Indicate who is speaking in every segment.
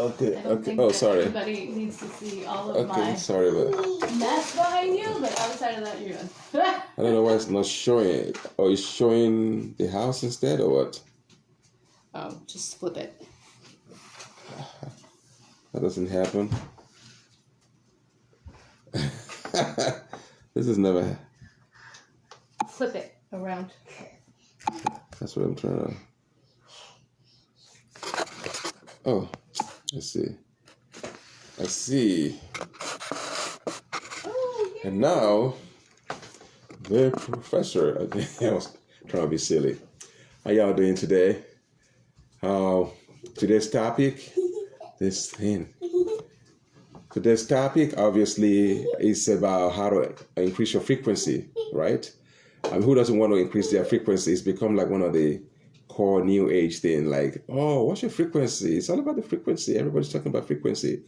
Speaker 1: Okay,
Speaker 2: I don't
Speaker 1: okay.
Speaker 2: think
Speaker 1: Oh,
Speaker 2: that
Speaker 1: sorry.
Speaker 2: Everybody needs to see all of
Speaker 1: Okay,
Speaker 2: my
Speaker 1: sorry, but
Speaker 2: mess behind you, but outside of that, you're good.
Speaker 1: I don't know why it's not showing. Or it's showing the house instead, or what?
Speaker 2: Oh, just flip it.
Speaker 1: That doesn't happen. This is never.
Speaker 2: Flip it around.
Speaker 1: That's what I'm trying to. Oh, let's see. I see.
Speaker 2: Oh, yeah.
Speaker 1: And now, the professor. I think I was trying to be silly. How y'all doing today? Today's topic, this thing. Today's topic, obviously, is about how to increase your frequency, right? Who doesn't want to increase their frequency? It's become like one of the core new age thing. Like, oh, what's your frequency? It's all about the frequency. Everybody's talking about frequency.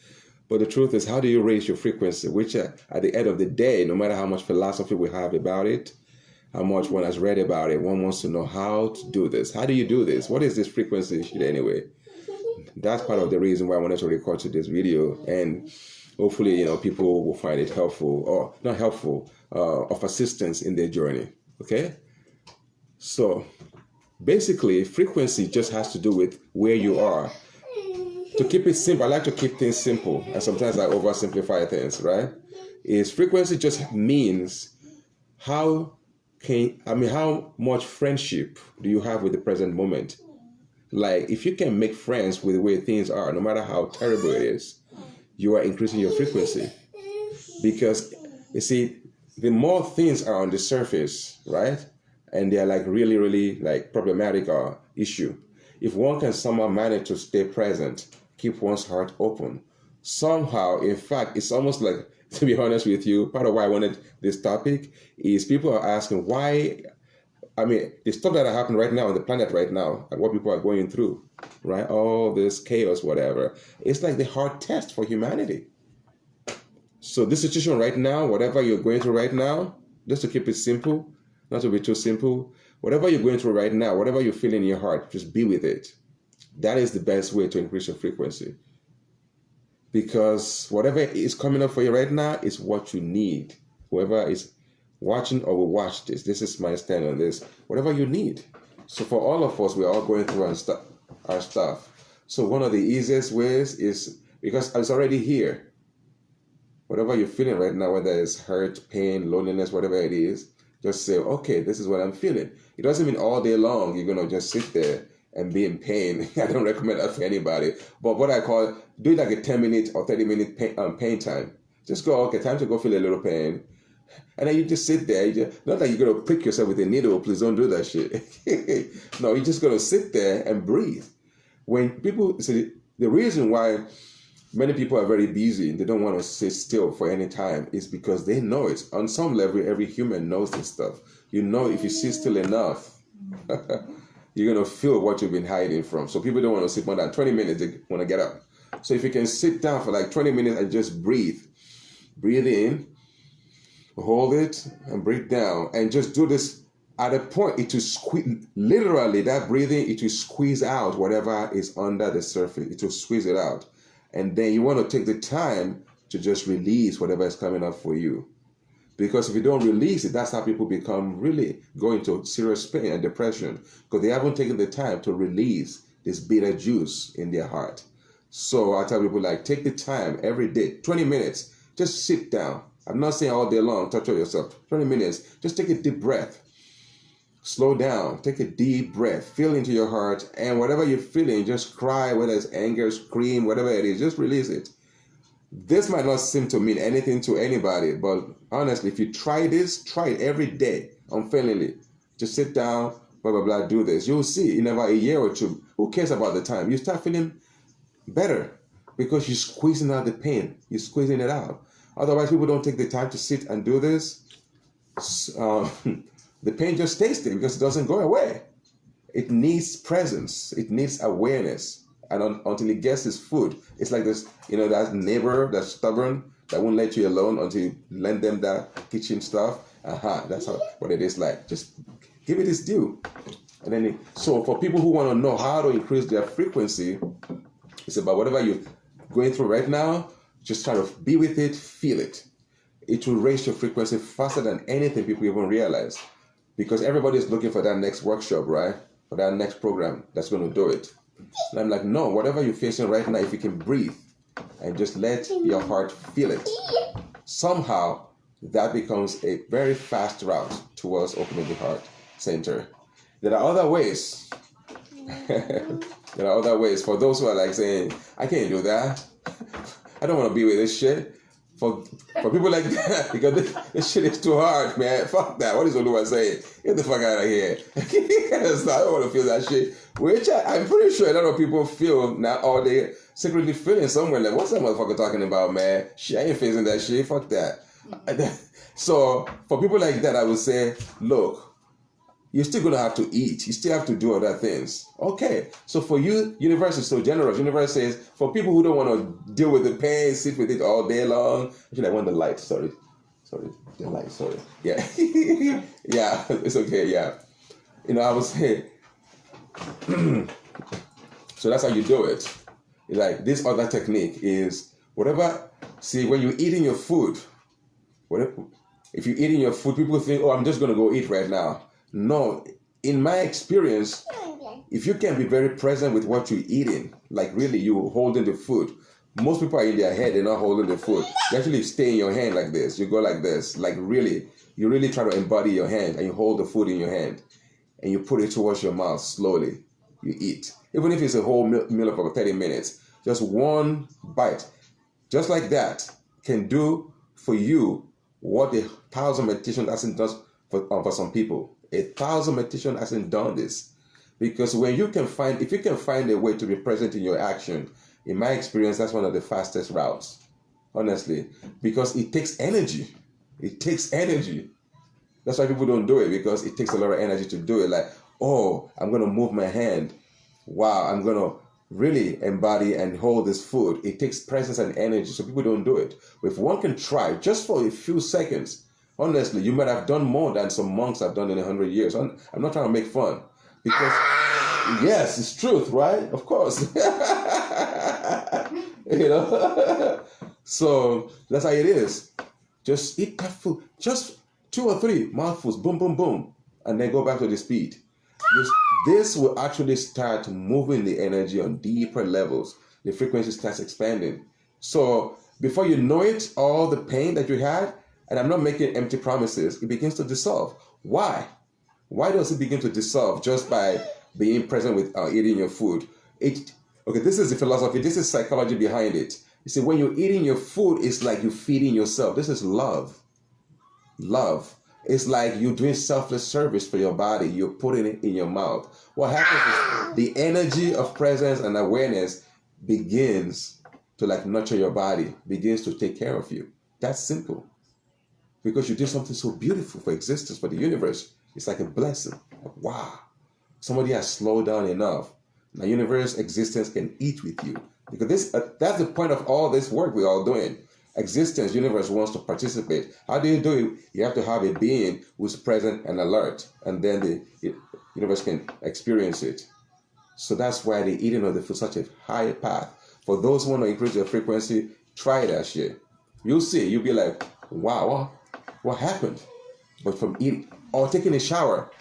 Speaker 1: But the truth is, how do you raise your frequency? Which at the end of the day, no matter how much philosophy we have about it, how much one has read about it, one wants to know how to do this. How do you do this? What is this frequency shit anyway? That's part of the reason why I wanted to record today's video. And hopefully, people will find it helpful, or not helpful, of assistance in their journey. Okay? So basically, frequency just has to do with where you are. To keep it simple, I like to keep things simple, and sometimes I oversimplify things, right? Frequency just means how much friendship do you have with the present moment? Like, if you can make friends with the way things are, no matter how terrible it is, you are increasing your frequency. Because, you see, the more things are on the surface, right? And they're like really, really like problematic or issue. If one can somehow manage to stay present, keep one's heart open, somehow, in fact, it's almost like, to be honest with you, part of why I wanted this topic is people are asking why, the stuff that are happening right now on the planet right now, and what people are going through, right? All this chaos, whatever. It's like the hard test for humanity. So this situation right now, whatever you're going through right now, just to keep it simple, not to be too simple, whatever you're going through right now, whatever you feel in your heart, just be with it. That is the best way to increase your frequency. Because whatever is coming up for you right now is what you need. Whoever is watching or will watch this is my stand on this. Whatever you need. So for all of us, we're all going through our stuff. So one of the easiest ways is, because it's already here. Whatever you're feeling right now, whether it's hurt, pain, loneliness, whatever it is, just say, okay, this is what I'm feeling. It doesn't mean all day long you're going to just sit there and be in pain. I don't recommend that for anybody. But what I call, do it like a 10-minute or 30-minute pain time. Just go, okay, time to go feel a little pain. And then you just sit there. Not that you're going to prick yourself with a needle. Please don't do that shit. No, you're just going to sit there and breathe. When people, see, the reason why many people are very busy and they don't want to sit still for any time is because they know it. On some level, every human knows this stuff. You know, if you sit still enough, you're going to feel what you've been hiding from. So people don't want to sit more than 20 minutes. They want to get up. So if you can sit down for like 20 minutes and just breathe in, hold it, and breathe down, and just do this. At a point, it will squeeze, literally that breathing, it will squeeze out whatever is under the surface. It will squeeze it out. And then you want to take the time to just release whatever is coming up for you. Because if you don't release it, that's how people really go into serious pain and depression, because they haven't taken the time to release this bitter juice in their heart. So I tell people, like, take the time every day, 20 minutes, just sit down. I'm not saying all day long, torture yourself. 20 minutes, just take a deep breath. Slow down, take a deep breath, feel into your heart, and whatever you're feeling, just cry, whether it's anger, scream, whatever it is, just release it. This might not seem to mean anything to anybody, but honestly, if you try this, try it every day, unfailingly. Just sit down, blah, blah, blah, do this. You'll see in about a year or two, who cares about the time? You start feeling better because you're squeezing out the pain. You're squeezing it out. Otherwise, people don't take the time to sit and do this. The pain just stays there because it doesn't go away. It needs presence. It needs awareness. And until it gets its food, it's like this, that neighbor that's stubborn, that won't let you alone until you lend them that kitchen stuff. That's what it is like. Just give it its due. And then, so for people who want to know how to increase their frequency, it's about whatever going through right now, just try to be with it, feel it. It will raise your frequency faster than anything people even realize. Because everybody's looking for that next workshop, right? For that next program that's going to do it. And I'm like, no, whatever you're facing right now, if you can breathe and just let your heart feel it, somehow that becomes a very fast route towards opening the heart center. There are other ways. There are other ways for those who are like saying, I can't do that. I don't want to be with this shit. For people like that, because this shit is too hard, man. Fuck that. What is Oluwa saying? Get the fuck out of here. I don't want to feel that shit. Which I'm pretty sure a lot of people feel now, or they secretly feeling somewhere like, what's that motherfucker talking about, man? Shit, I ain't facing that shit. Fuck that. So for people like that, I would say, look, you're still going to have to eat. You still have to do other things. Okay. So for you, universe is so generous. Universe says, for people who don't want to deal with the pain, sit with it all day long. Actually, I want the light. Sorry. The light. Sorry. Yeah. Yeah. It's okay. Yeah. I would say, so that's how you do it. Like this other technique is whatever. See, when you're eating your food, if you're eating your food, people think, oh, I'm just going to go eat right now. No, in my experience, if you can be very present with what you're eating, like really you holding the food, most people are in their head, they're not holding the food. You actually stay in your hand like this. You go like this, like really, you really try to embody your hand and you hold the food in your hand and you put it towards your mouth slowly. You eat. Even if it's a whole meal of about 30 minutes, just one bite, just like that, can do for you what 1,000 meditation hasn't done for some people. 1,000 meditation hasn't done this. Because if you can find a way to be present in your action, in my experience, that's one of the fastest routes, honestly, because it takes energy. It takes energy. That's why people don't do it, because it takes a lot of energy to do it. Like, oh, I'm going to move my hand. Wow, I'm going to really embody and hold this food. It takes presence and energy, so people don't do it. But if one can try just for a few seconds, honestly, you might have done more than some monks have done in 100 years. I'm not trying to make fun. Because, yes, it's truth, right? Of course. So, that's how it is. Just eat that food. Just 2 or 3 mouthfuls. Boom, boom, boom. And then go back to the speed. This will actually start moving the energy on deeper levels. The frequency starts expanding. So, before you know it, all the pain that you had, and I'm not making empty promises, it begins to dissolve. Why? Why does it begin to dissolve just by being present with eating your food? Okay, this is the philosophy. This is psychology behind it. You see, when you're eating your food, it's like you're feeding yourself. This is love. Love. It's like you're doing selfless service for your body. You're putting it in your mouth. What happens is the energy of presence and awareness begins to nurture your body, begins to take care of you. That's simple. Because you did something so beautiful for existence, for the universe. It's like a blessing. Like, wow. Somebody has slowed down enough. Now, universe existence can eat with you. Because that's the point of all this work we're all doing. Existence, universe wants to participate. How do it? You have to have a being who's present and alert. And then the universe can experience it. So that's why the eating of the food is such a high path. For those who want to increase their frequency, try that shit. You'll see. You'll be like, wow, what happened? But from eating or taking a shower,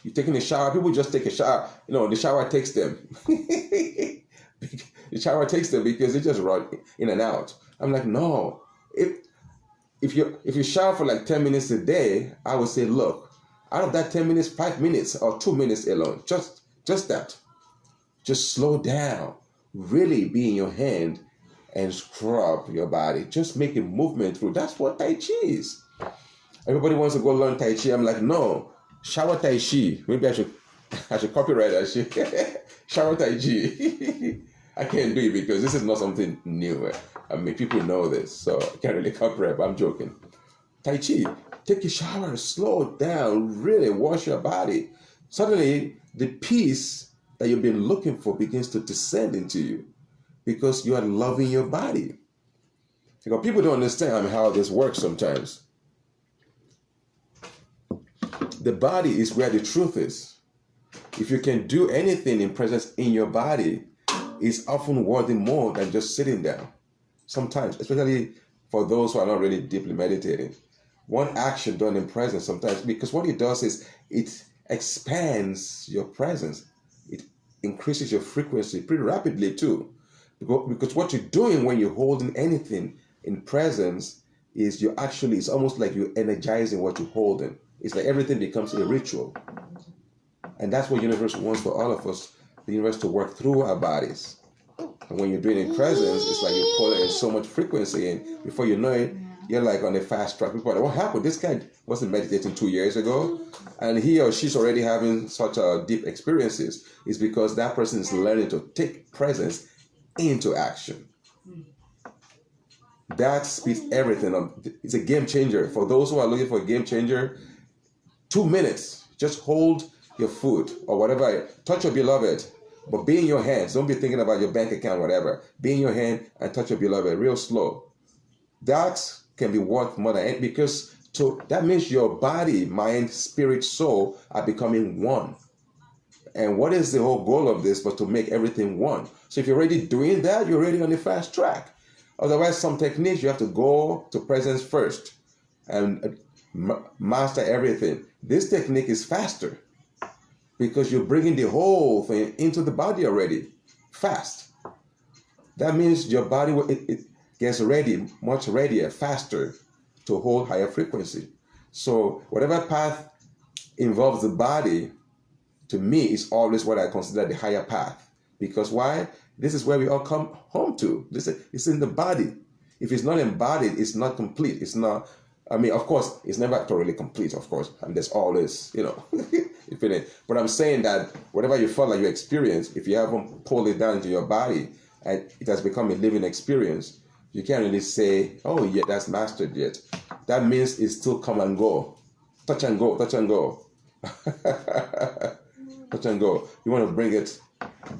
Speaker 1: you're taking a shower. People just take a shower. The shower takes them. The shower takes them because they just run in and out. I'm like, no. If you shower for 10 minutes a day, I would say, look, out of that 10 minutes, 5 minutes or 2 minutes alone, just that. Just slow down. Really be in your hand and scrub your body. Just make a movement through. That's what Tai Chi is. Everybody wants to go learn Tai Chi. I'm like, no. Shower Tai Chi. Maybe I should copyright that shit. Shower Tai Chi. I can't do it because this is not something new. I mean, people know this, so I can't really copyright, but I'm joking. Tai Chi. Take a shower. Slow down. Really wash your body. Suddenly, the peace that you've been looking for begins to descend into you because you are loving your body. Because people don't understand how this works sometimes. The body is where the truth is. If you can do anything in presence in your body, it's often worthy more than just sitting down. sometimes, especially for those who are not really deeply meditating. One action done in presence sometimes, because what it does is it expands your presence. It increases your frequency pretty rapidly too. Because what you're doing when you're holding anything in presence is it's almost like you're energizing what you're holding. It's like everything becomes a ritual. And that's what the universe wants for all of us, the universe to work through our bodies. And when you're doing it in presence, it's like you put in so much frequency in. Before you know it, you're like on a fast track. People are like, what happened? This guy wasn't meditating 2 years ago, and he or she's already having such deep experiences. It's because that person is learning to take presence into action. That speeds everything up. It's a game changer. For those who are looking for a game changer, 2 minutes. Just hold your food or whatever. Touch your beloved, but be in your hands. Don't be thinking about your bank account, whatever. Be in your hand and touch your beloved real slow. That can be worth more than anything, because that means your body, mind, spirit, soul are becoming one. And what is the whole goal of this but to make everything one? So if you're already doing that, you're already on the fast track. Otherwise, some techniques you have to go to presence first and master everything. This technique is faster because you're bringing the whole thing into the body already fast. That means your body it gets ready, much readier, faster to hold higher frequency. So whatever path involves the body, to me, is always what I consider the higher path. Because why? This is where we all come home to. It's in the body. If it's not embodied, it's not complete. It's not, of course, it's never thoroughly complete, of course. And there's always, infinite. But I'm saying that whatever you felt like you experience, if you haven't pulled it down into your body and it has become a living experience, you can't really say, oh, yeah, that's mastered yet. That means it's still come and go. Touch and go, touch and go. Touch and go. You want to bring it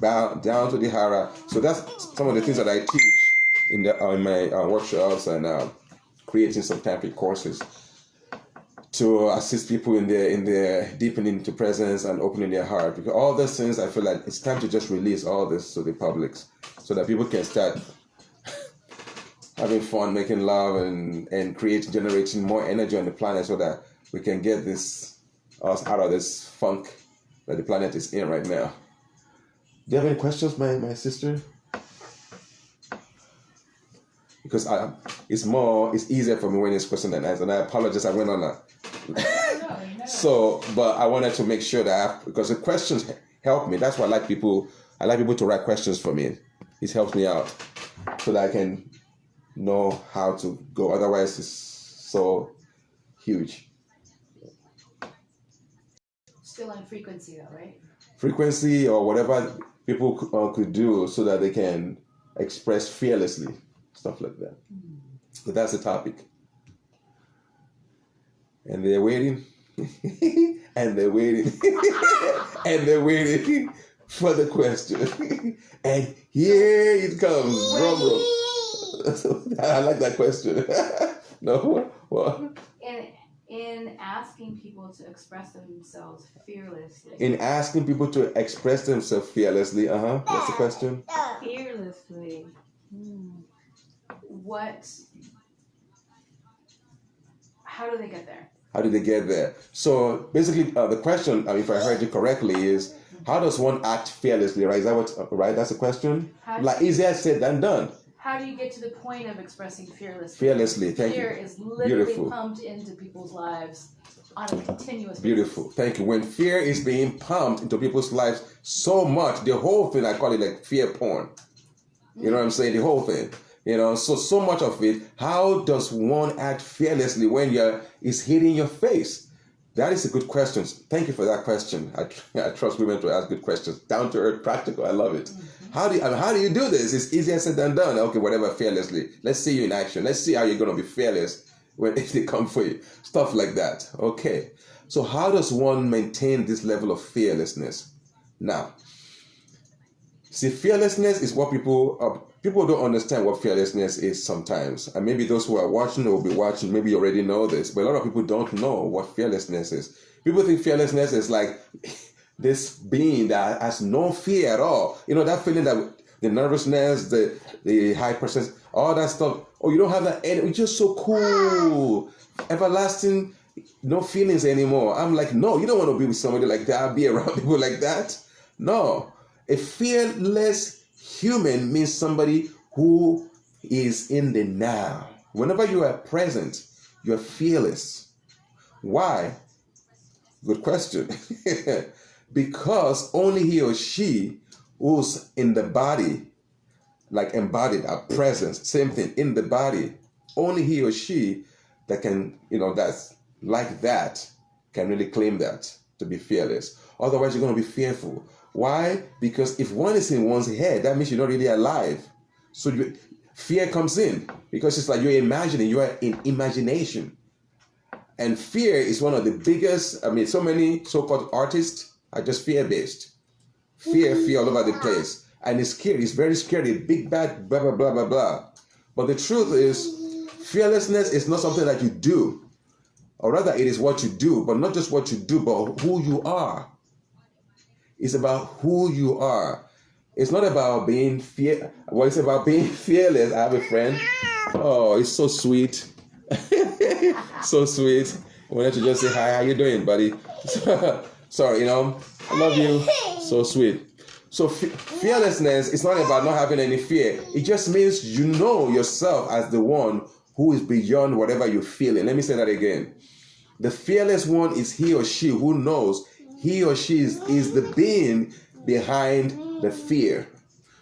Speaker 1: down to the hara. So that's some of the things that I teach in my workshops and creating some tantric courses to assist people in their deepening into presence and opening their heart. Because all those things, I feel like it's time to just release all this to the public so that people can start having fun, making love, and generating more energy on the planet so that we can get us out of this funk that the planet is in right now. Do you have any questions, my sister? Because it's easier for me when it's question and answer. And I apologize, I went on a but I wanted to make sure that because the questions help me. That's why I like people to write questions for me. It helps me out so that I can know how to go. Otherwise, it's so huge.
Speaker 2: Still on frequency though, right?
Speaker 1: Frequency or whatever people could do so that they can express fearlessly, stuff like that. So that's the topic. And they're waiting, and they're waiting, and they're waiting for the question. And here it comes, drum roll. I like that question. No? What?
Speaker 2: In asking people to express themselves fearlessly.
Speaker 1: In asking people to express themselves fearlessly, What's the question?
Speaker 2: Fearlessly. How do they get there?
Speaker 1: How do they get there? So basically, the question, if I heard you correctly, is how does one act fearlessly? Right? Is that what? Right? That's the question. Easier said than done.
Speaker 2: How do you get to the point of expressing fearlessly?
Speaker 1: Fearlessly, thank you.
Speaker 2: Fear is literally pumped into people's lives on a continuous basis.
Speaker 1: Beautiful, thank you. When fear is being pumped into people's lives so much, the whole thing, I call it like fear porn. You know what I'm saying? The whole thing. So much of it. How does one act fearlessly when it's hitting your face? That is a good question. Thank you for that question. I trust women to ask good questions. Down to earth, practical. I love it. How do you do this? It's easier said than done. Okay, whatever, fearlessly. Let's see you in action. Let's see how you're going to be fearless if they come for you. Stuff like that. Okay. So how does one maintain this level of fearlessness? Now, see, fearlessness is what people don't understand what fearlessness is sometimes. And maybe those who are watching or will be watching, maybe you already know this, but a lot of people don't know what fearlessness is. People think fearlessness is like this being that has no fear at all. That feeling that the nervousness, the high percent, all that stuff. Oh, you don't have that energy. You're just so cool. Everlasting, no feelings anymore. I'm like, no, you don't want to be with somebody like that, be around people like that. No. A fearless human means somebody who is in the now. Whenever you are present, you're fearless. Why? Good question. Because only he or she who's in the body, like embodied, our presence, same thing, in the body, only he or she that can, that's like that, can really claim that, to be fearless. Otherwise, you're going to be fearful. Why? Because if one is in one's head, that means you're not really alive. So fear comes in, because it's like you're imagining, you are in imagination. And fear is one of the biggest, so many so-called artists are just fear-based. Fear all over the place. And it's scary, it's very scary, big bad, blah, blah, blah, blah, blah. But the truth is, fearlessness is not something that you do. Or rather, it is what you do, but not just what you do, but who you are. It's about who you are. It's not about being it's about being fearless. I have a friend. Oh, it's so sweet. So sweet. I wanted to just say hi. How you doing, buddy? Sorry, I love you. So sweet. So fearlessness is not about not having any fear. It just means you know yourself as the one who is beyond whatever you're feeling. Let me say that again. The fearless one is he or she who knows he or she is the being behind the fear.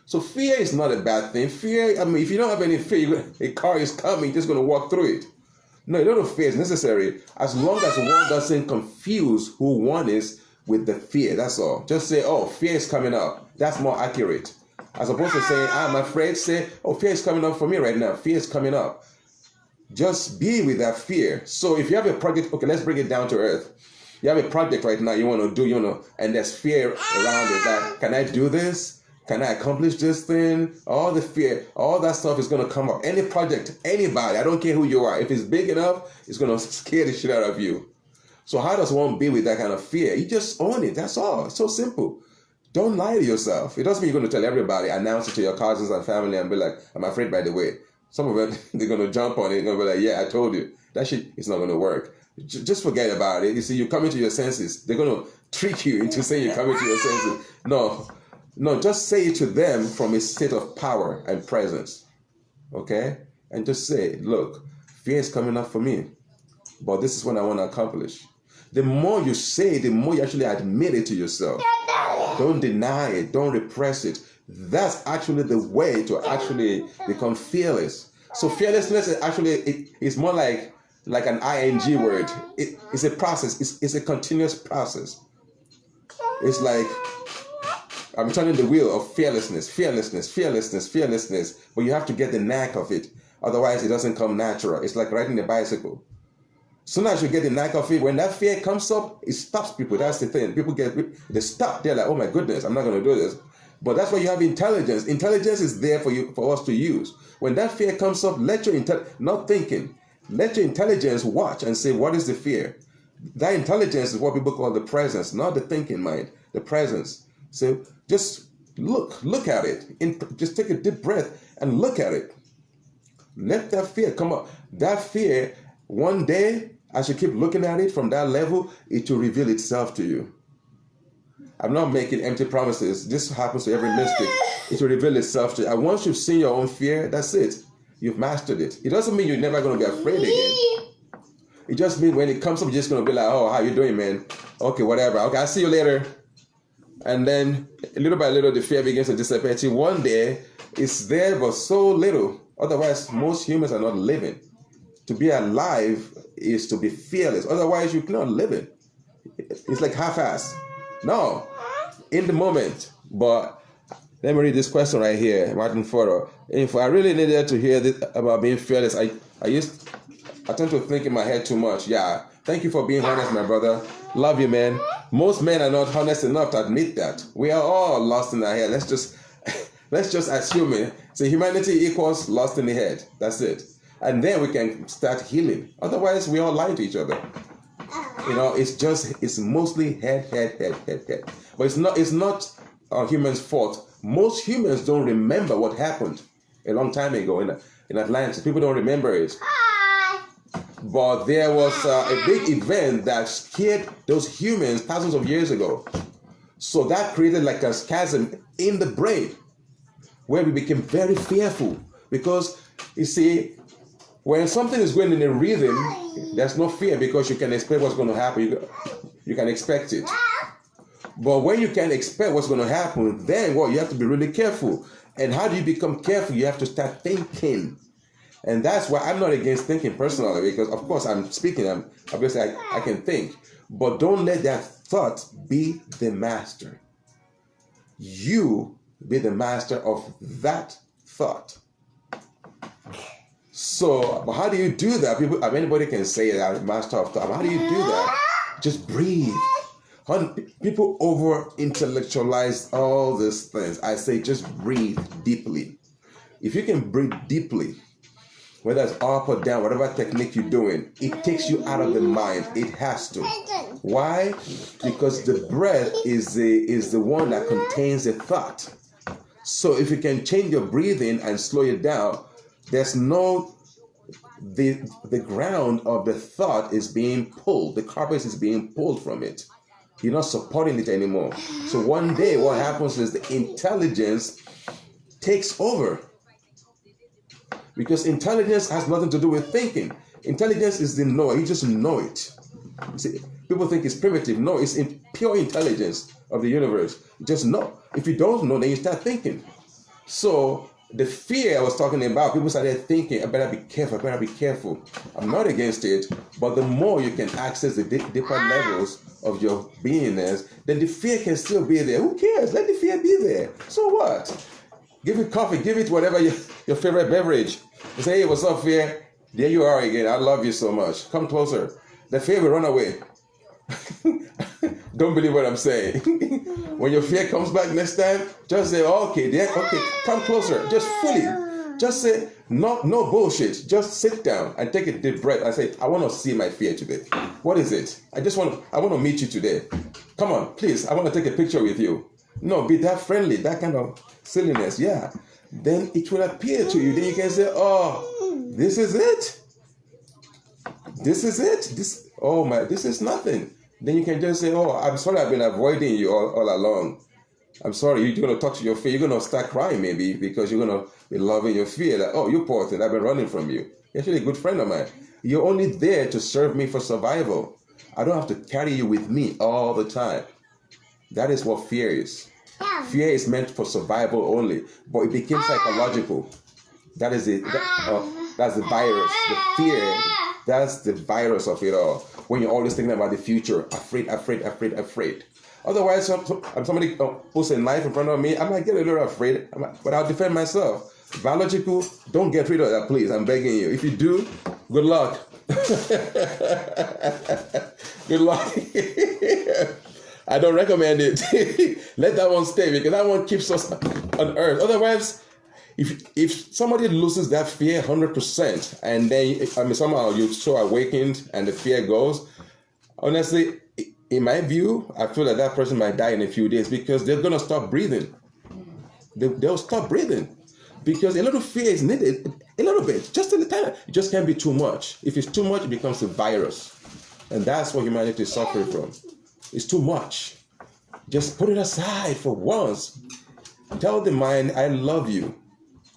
Speaker 1: So fear is not a bad thing. Fear, if you don't have any fear, a car is coming, you're just going to walk through it. No, a lot of fear is necessary as long as one doesn't confuse who one is with the fear. That's all. Just say, oh, fear is coming up. That's more accurate. As opposed to saying, I'm afraid, say, oh, fear is coming up for me right now. Fear is coming up. Just be with that fear. So if you have a project, okay, let's bring it down to earth. You have a project right now you want to do, and there's fear around it. That, can I do this? Can I accomplish this thing? All the fear, all that stuff is going to come up. Any project, anybody, I don't care who you are. If it's big enough, it's going to scare the shit out of you. So how does one be with that kind of fear? You just own it. That's all. It's so simple. Don't lie to yourself. It doesn't mean you're going to tell everybody, announce it to your cousins and family and be like, I'm afraid, by the way. Some of them, they're going to jump on it and going to be like, yeah, I told you. That shit is not going to work. Just forget about it. You see, you're coming to your senses. They're going to trick you into saying you're coming to your senses. No, just say it to them from a state of power and presence. Okay? And just say, look, fear is coming up for me, but this is what I want to accomplish. The more you say, the more you actually admit it to yourself. Don't deny it. Don't repress it. That's actually the way to actually become fearless. So fearlessness is actually, it's more like an ing word. It's a process. It's a continuous process. It's like I'm turning the wheel of fearlessness. But you have to get the knack of it. Otherwise, it doesn't come natural. It's like riding a bicycle. Soon as you get the knack of it, when that fear comes up, it stops people. That's the thing. People they stop. They're like, oh my goodness, I'm not going to do this. But that's why you have intelligence. Intelligence is there for us to use. When that fear comes up, let your intelligence watch and say, what is the fear? That intelligence is what people call the presence, not the thinking mind, the presence. So just look at it. Just take a deep breath and look at it. Let that fear come up. That fear, one day, as you keep looking at it from that level, it will reveal itself to you. I'm not making empty promises. This happens to every mystic. It will reveal itself to you. And once you've seen your own fear, that's it. You've mastered it. It doesn't mean you're never going to be afraid again. It just means when it comes up, you're just going to be like, oh, how you doing, man? Okay, whatever. Okay, I'll see you later. And then little by little, the fear begins to disappear. One day, it's there, but so little. Otherwise, most humans are not living. To be alive is to be fearless. Otherwise, you're not living. It's like half-assed. No, in the moment. But let me read this question right here, Martin Foro. If I really needed to hear this about being fearless, I tend to think in my head too much. Yeah, thank you for being honest, my brother. Love you, man. Most men are not honest enough to admit that. We are all lost in our head. Let's just assume it. So humanity equals lost in the head. That's it. And then we can start healing. Otherwise, we all lie to each other. It's mostly head. But it's not a human's fault Most humans don't remember what happened a long time ago in Atlantis. People don't remember it. But there was a big event that scared those humans thousands of years ago. So that created like a chasm in the brain where we became very fearful. Because, you see, when something is going in a rhythm, there's no fear because you can expect what's going to happen. You can expect it. But when you can't expect what's going to happen, then what? You have to be really careful. And how do you become careful? You have to start thinking. And that's why I'm not against thinking personally, because of course I'm speaking, obviously I can think. But don't let that thought be the master. You be the master of that thought. So, but how do you do that? Anybody can say that, master of thought. How do you do that? Just breathe. People over intellectualize all these things. I say just breathe deeply. If you can breathe deeply, whether it's up or down, whatever technique you're doing, it takes you out of the mind. It has to. Why? Because the breath is the one that contains the thought. So if you can change your breathing and slow it down, there's no the ground of the thought is being pulled. The carpet is being pulled from it. You're not supporting it anymore. So one day what happens is the intelligence takes over. Because intelligence has nothing to do with thinking. Intelligence is the know. You just know it. See, people think it's primitive. No, it's pure intelligence of the universe. You just know. If you don't know, then you start thinking. So the fear I was talking about, people started thinking, I better be careful, I better be careful. I'm not against it, but the more you can access the deeper levels of your beingness, then the fear can still be there. Who cares? Let the fear be there. So what? Give it coffee, give it whatever your favorite beverage. You say, hey, what's up, fear? There you are again. I love you so much. Come closer. The fear will run away. Don't believe what I'm saying. When your fear comes back next time, just say, okay, come closer. Just fully. Just say, no bullshit. Just sit down and take a deep breath. I say, I want to see my fear today. What is it? I want to meet you today. Come on, please. I want to take a picture with you. No, be that friendly, that kind of silliness. Yeah. Then it will appear to you. Then you can say, oh, this is it. This is it. This is nothing. Then you can just say, oh, I'm sorry I've been avoiding you all along. I'm sorry. You're going to talk to your fear. You're going to start crying maybe because you're going to be loving your fear. Like, oh, you poor thing. I've been running from you. You're actually a good friend of mine. You're only there to serve me for survival. I don't have to carry you with me all the time. That is what fear is. Fear is meant for survival only, but it became psychological. That's the virus. The fear, that's the virus of it all. When you're always thinking about the future, afraid. Otherwise, somebody puts a knife in front of me, I might get a little afraid, but I'll defend myself. Biological, don't get rid of that, please. I'm begging you. If you do, good luck. Good luck. I don't recommend it. Let that one stay because that one keeps us on earth. Otherwise, if somebody loses that fear 100% and then somehow you're so awakened and the fear goes, honestly, in my view, I feel that person might die in a few days because they're gonna stop breathing. They'll stop breathing because a little fear is needed. A little bit, just a little time. It just can't be too much. If it's too much, it becomes a virus, and that's what humanity is suffering from. It's too much. Just put it aside for once. Tell the mind, I love you.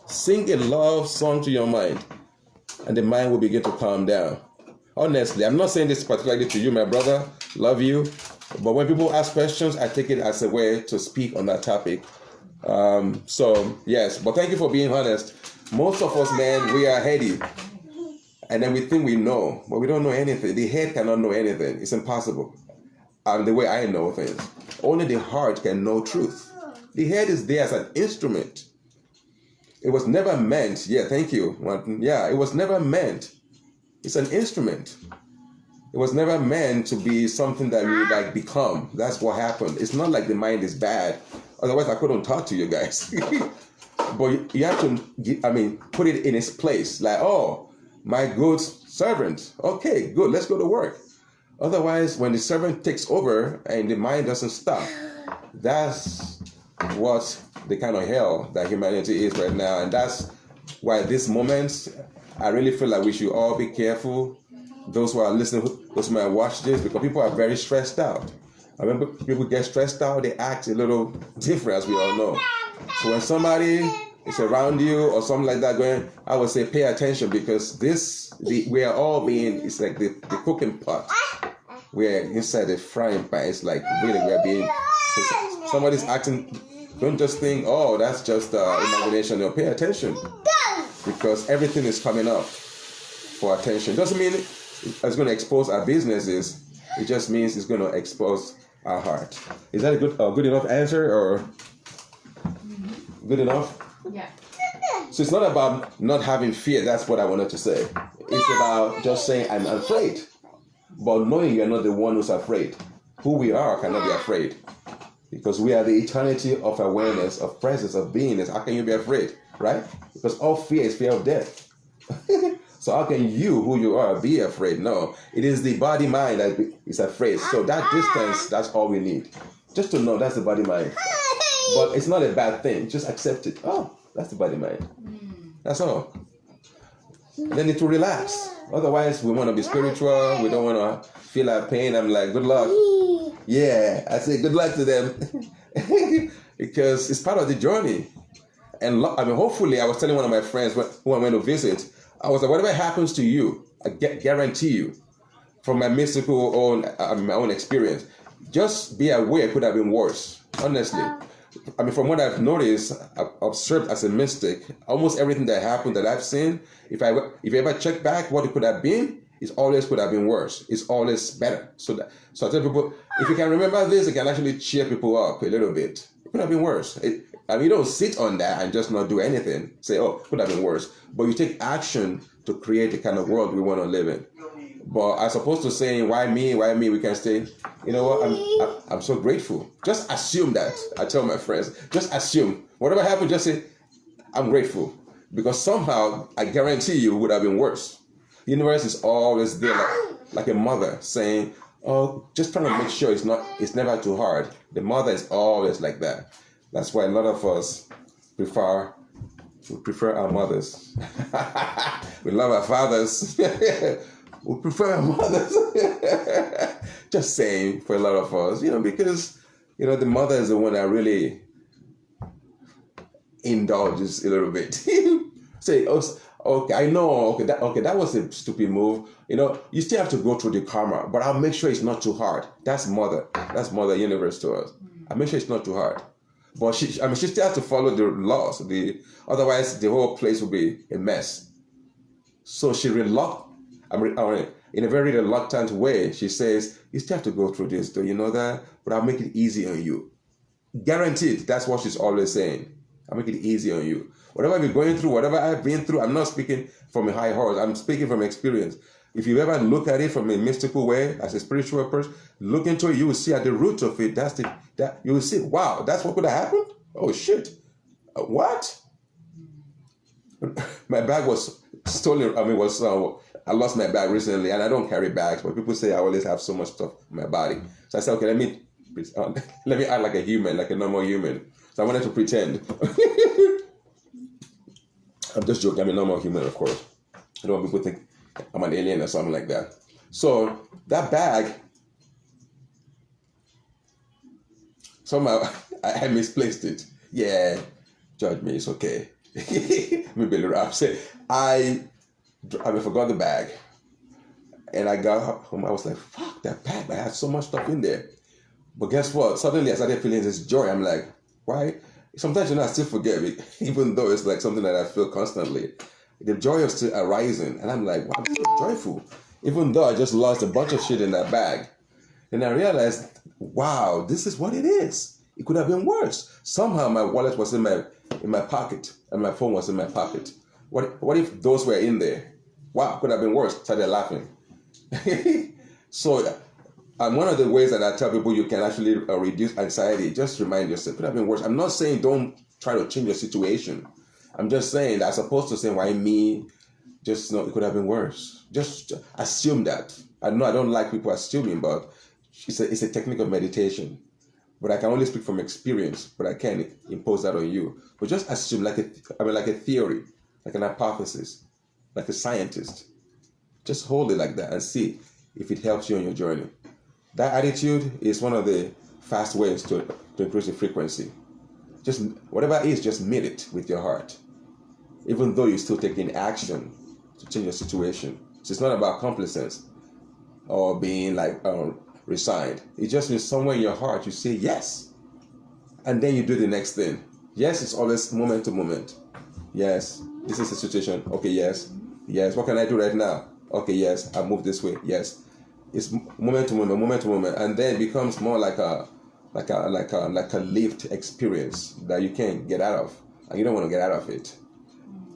Speaker 1: Sing a love song to your mind, and the mind will begin to calm down. Honestly, I'm not saying this particularly to you, my brother. Love you. But when people ask questions, I take it as a way to speak on that topic. So, yes. But thank you for being honest. Most of us, man, we are heady. And then we think we know, but we don't know anything. The head cannot know anything. It's impossible. The way I know things. Only the heart can know truth. The head is there as an instrument. It was never meant. Yeah, thank you. Yeah, it was never meant. It's an instrument. It was never meant to be something that we become. That's what happened. It's not like the mind is bad. Otherwise, I couldn't talk to you guys. But you have to, put it in its place. Like, oh, my good servant. Okay, good. Let's go to work. Otherwise, when the servant takes over and the mind doesn't stop, that's what the kind of hell that humanity is right now. And that's why these moments, I really feel like we should all be careful. Those who are listening, those who might watch this, because people are very stressed out. I remember people get stressed out, they act a little different, as we all know. So when somebody is around you or something like that going, I would say pay attention, because we are all being, it's like the cooking pot. We're inside the frying pan. It's like really we're being, so somebody's acting, don't just think, oh, that's just imagination. No, pay attention, because everything is coming up for attention. Doesn't mean it's going to expose our businesses. It just means it's going to expose our heart. Is that a good enough answer, or good enough?
Speaker 2: Yeah.
Speaker 1: So it's not about not having fear. That's what I wanted to say. It's about just saying I'm afraid, but knowing you're not the one who's afraid. Who we are cannot be afraid, because we are the eternity of awareness, of presence, of beingness. How can you be afraid, right? Because all fear is fear of death. So how can you, who you are, be afraid? No, it is the body mind that is afraid. So that distance, that's all we need. Just to know that's the body mind. But it's not a bad thing. Just accept it. Oh, that's the body mind. That's all. And then it will relax. Otherwise, we want to be spiritual. We don't want to feel our pain. I'm like, good luck. Yeah, I say good luck to them. Because it's part of the journey. And hopefully, I was telling one of my friends who I went to visit, I was like, whatever happens to you, I guarantee you, from my mystical my own experience, just be aware it could have been worse. Honestly. From what I've noticed, I've observed as a mystic, almost everything that happened that I've seen, if you ever check back what it could have been, it always could have been worse. It's always better. So I tell people, if you can remember this, it can actually cheer people up a little bit. It could have been worse. You don't sit on that and just not do anything. Say, oh, it could have been worse. But you take action to create the kind of world we want to live in. But as opposed to saying, why me, we can say, you know what, I'm so grateful. Just assume that. I tell my friends, just assume. Whatever happened, just say, I'm grateful. Because somehow, I guarantee you, it would have been worse. The universe is always there, like a mother saying, oh, just trying to make sure it's never too hard. The mother is always like that. That's why a lot of us prefer our mothers. We love our fathers. We prefer our mothers. Just saying, for a lot of us, because the mother is the one that really indulges a little bit. Say, okay, I know, that was a stupid move. You still have to go through the karma, but I'll make sure it's not too hard. That's mother universe to us. I'll make sure it's not too hard. But she still has to follow the laws. Otherwise, the whole place will be a mess. So she in a very reluctant way, she says, you still have to go through this, do you know that? But I'll make it easy on you. Guaranteed, that's what she's always saying. I'll make it easy on you. Whatever you're going through, whatever I've been through, I'm not speaking from a high horse. I'm speaking from experience. If you ever look at it from a mystical way, as a spiritual person, look into it, you will see at the root of it, you will see, wow, that's what could have happened? Oh, shit. What? My bag was stolen. I lost my bag recently, and I don't carry bags, but people say I always have so much stuff in my body. So I said, okay, let me act like a human, like a normal human. So I wanted to pretend. I'm just joking. I'm a normal human, of course. I don't want people to think I'm an alien or something like that. So that bag, somehow I misplaced it. Yeah, judge me. It's okay. Maybe a little upset. I forgot the bag, and I got home. I was like, "Fuck that bag! I had so much stuff in there." But guess what? Suddenly, I started feeling this joy. I'm like, "Why?" Sometimes I still forget it, even though it's like something that I feel constantly. The joy is still arising, and I'm like, "Wow, I'm so joyful," even though I just lost a bunch of shit in that bag. And I realized, wow, this is what it is. It could have been worse. Somehow my wallet was in my pocket, and my phone was in my pocket. What if those were in there? Wow, could have been worse. Started laughing. So, one of the ways that I tell people you can actually reduce anxiety, just remind yourself, could have been worse. I'm not saying don't try to change your situation. I'm just saying that as opposed to saying, why me? Just know it could have been worse. Just assume that. I know I don't like people assuming, but it's a technique of meditation. but I can only speak from experience, but I can't impose that on you. But just assume like a theory, like an hypothesis, like a scientist. Just hold it like that and see if it helps you on your journey. That attitude is one of the fast ways to increase the frequency. Just whatever it is, just meet it with your heart. Even though you're still taking action to change your situation. So it's not about complacence or being like resigned. It just means somewhere in your heart you say yes. And then you do the next thing. Yes, it's always moment to moment. Yes, this is the situation. Okay, yes. Yes, what can I do right now? Okay, yes, I'll move this way. Yes. It's moment to moment, and then it becomes more like a lived experience that you can't get out of, and you don't want to get out of it,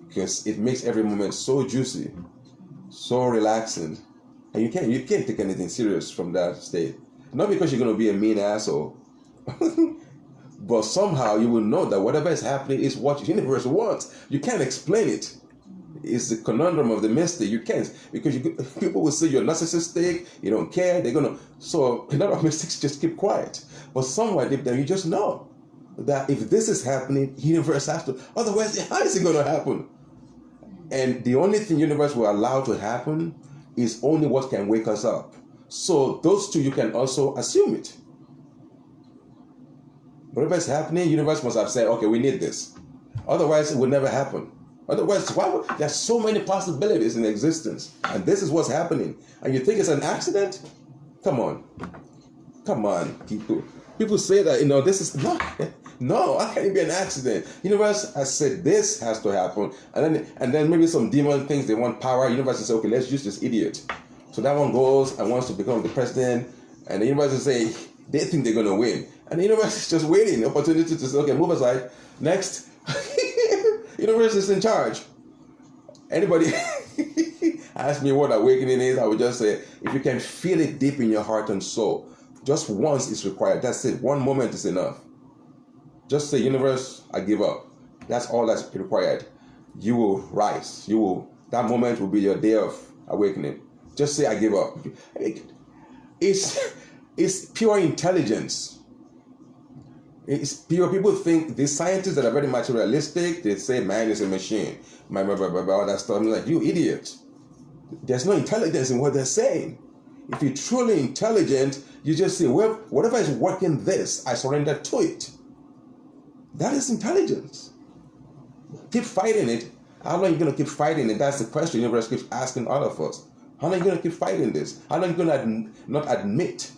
Speaker 1: because it makes every moment so juicy, so relaxing, and you can't take anything serious from that state. Not because you're going to be a mean asshole, but somehow you will know that whatever is happening is what the universe wants. You can't explain it. It's the conundrum of the mystic. You can't, because people will say you're narcissistic, you don't care, so a lot of mystics just keep quiet. But somewhere deep down, you just know that if this is happening, universe has to, otherwise, how is it going to happen? And the only thing universe will allow to happen is only what can wake us up. So those two, you can also assume it. Whatever is happening, universe must have said, okay, we need this. Otherwise, it would never happen. Otherwise, there's so many possibilities in existence, and this is what's happening. And you think it's an accident? Come on, people. People say that this is not. No, how can it be an accident? Universe has said this has to happen, and then maybe some demon thinks they want power. Universe will say, okay, let's use this idiot. So that one goes and wants to become the president, and the universe will say they think they're gonna win, and the universe is just waiting, opportunity to say, okay, move aside. Next. Universe is in charge. Anybody ask me what awakening is, I would just say, if you can feel it deep in your heart and soul, just once is required. That's it. One moment is enough. Just say, universe, I give up. That's all that's required. You will rise. That moment will be your day of awakening. Just say, I give up. It's pure intelligence. It's pure. People think these scientists that are very materialistic, they say man is a machine, all that stuff. I'm like, you idiot. There's no intelligence in what they're saying. If you're truly intelligent, you just say, well, whatever is working this, I surrender to it. That is intelligence. Keep fighting it. How long are you going to keep fighting it? That's the question the universe keeps asking all of us. How long are you going to keep fighting this? How long are you going to not admit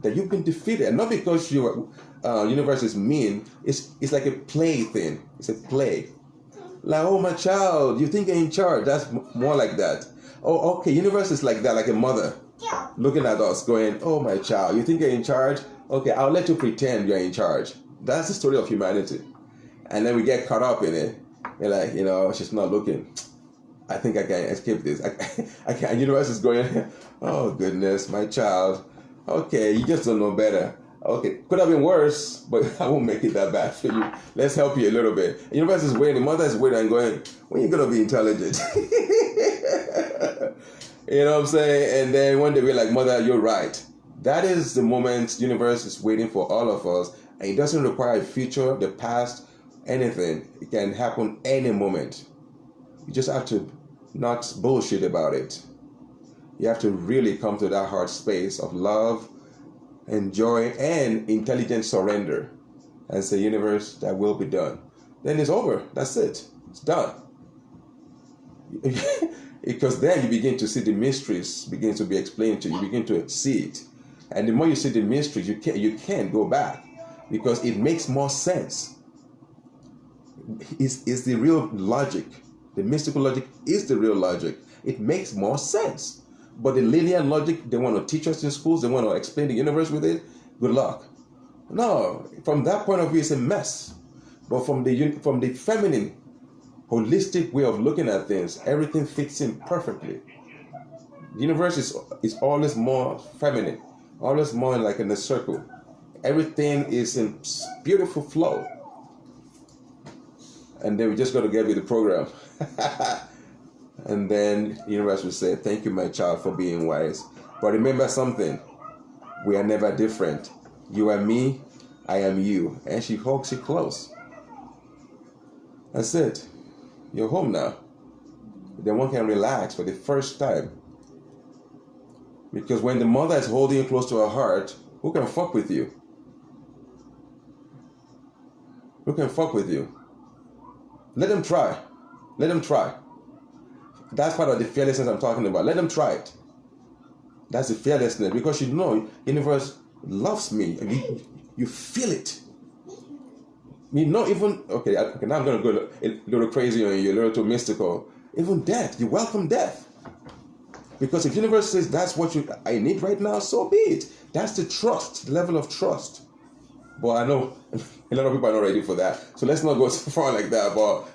Speaker 1: that you've been defeated? And not because your universe is mean. It's like a play thing. It's a play. Like, oh, my child, you think you're in charge. That's more like that. Oh, okay, universe is like that, like a mother looking at us going, oh, my child, you think you're in charge? Okay, I'll let you pretend you're in charge. That's the story of humanity. And then we get caught up in it. We're like, she's not looking. I think I can escape this. I can. Universe is going, oh, goodness, my child. Okay, you just don't know better. Okay, could have been worse, but I won't make it that bad for you. Let's help you a little bit. The universe is waiting, the mother is waiting and going, when are you going to be intelligent? You know what I'm saying? And then one day we're like, mother, you're right. That is the moment the universe is waiting for all of us. And it doesn't require a future, the past, anything. It can happen any moment. You just have to not bullshit about it. You have to really come to that heart space of love and joy and intelligent surrender and say, universe, that will be done. Then it's over. That's it. It's done. Because then you begin to see the mysteries begin to be explained to you. You begin to see it. And the more you see the mysteries, you can't go back because it makes more sense. It's the real logic. The mystical logic is the real logic. It makes more sense. But the linear logic, they want to teach us in schools, they want to explain the universe with it, good luck. No, from that point of view, it's a mess. But from the feminine, holistic way of looking at things, everything fits in perfectly. The universe is always more feminine, always more like in a circle. Everything is in beautiful flow. And then we just got to get with the program. And then the universe will say, thank you, my child, for being wise. But remember something. We are never different. You are me, I am you. And she hugs you close. That's it. You're home now. Then one can relax for the first time. Because when the mother is holding you close to her heart, who can fuck with you? Who can fuck with you? Let them try. Let them try. That's part of the fearlessness I'm talking about. Let them try it. That's the fearlessness, because you know universe loves me, and you feel it. You know, even okay, now I'm gonna go a little crazy on you, a little too mystical. Even death, you welcome death, because if universe says that's what I need right now, so be it. That's the trust, the level of trust. But I know a lot of people are not ready for that, so let's not go so far like that. But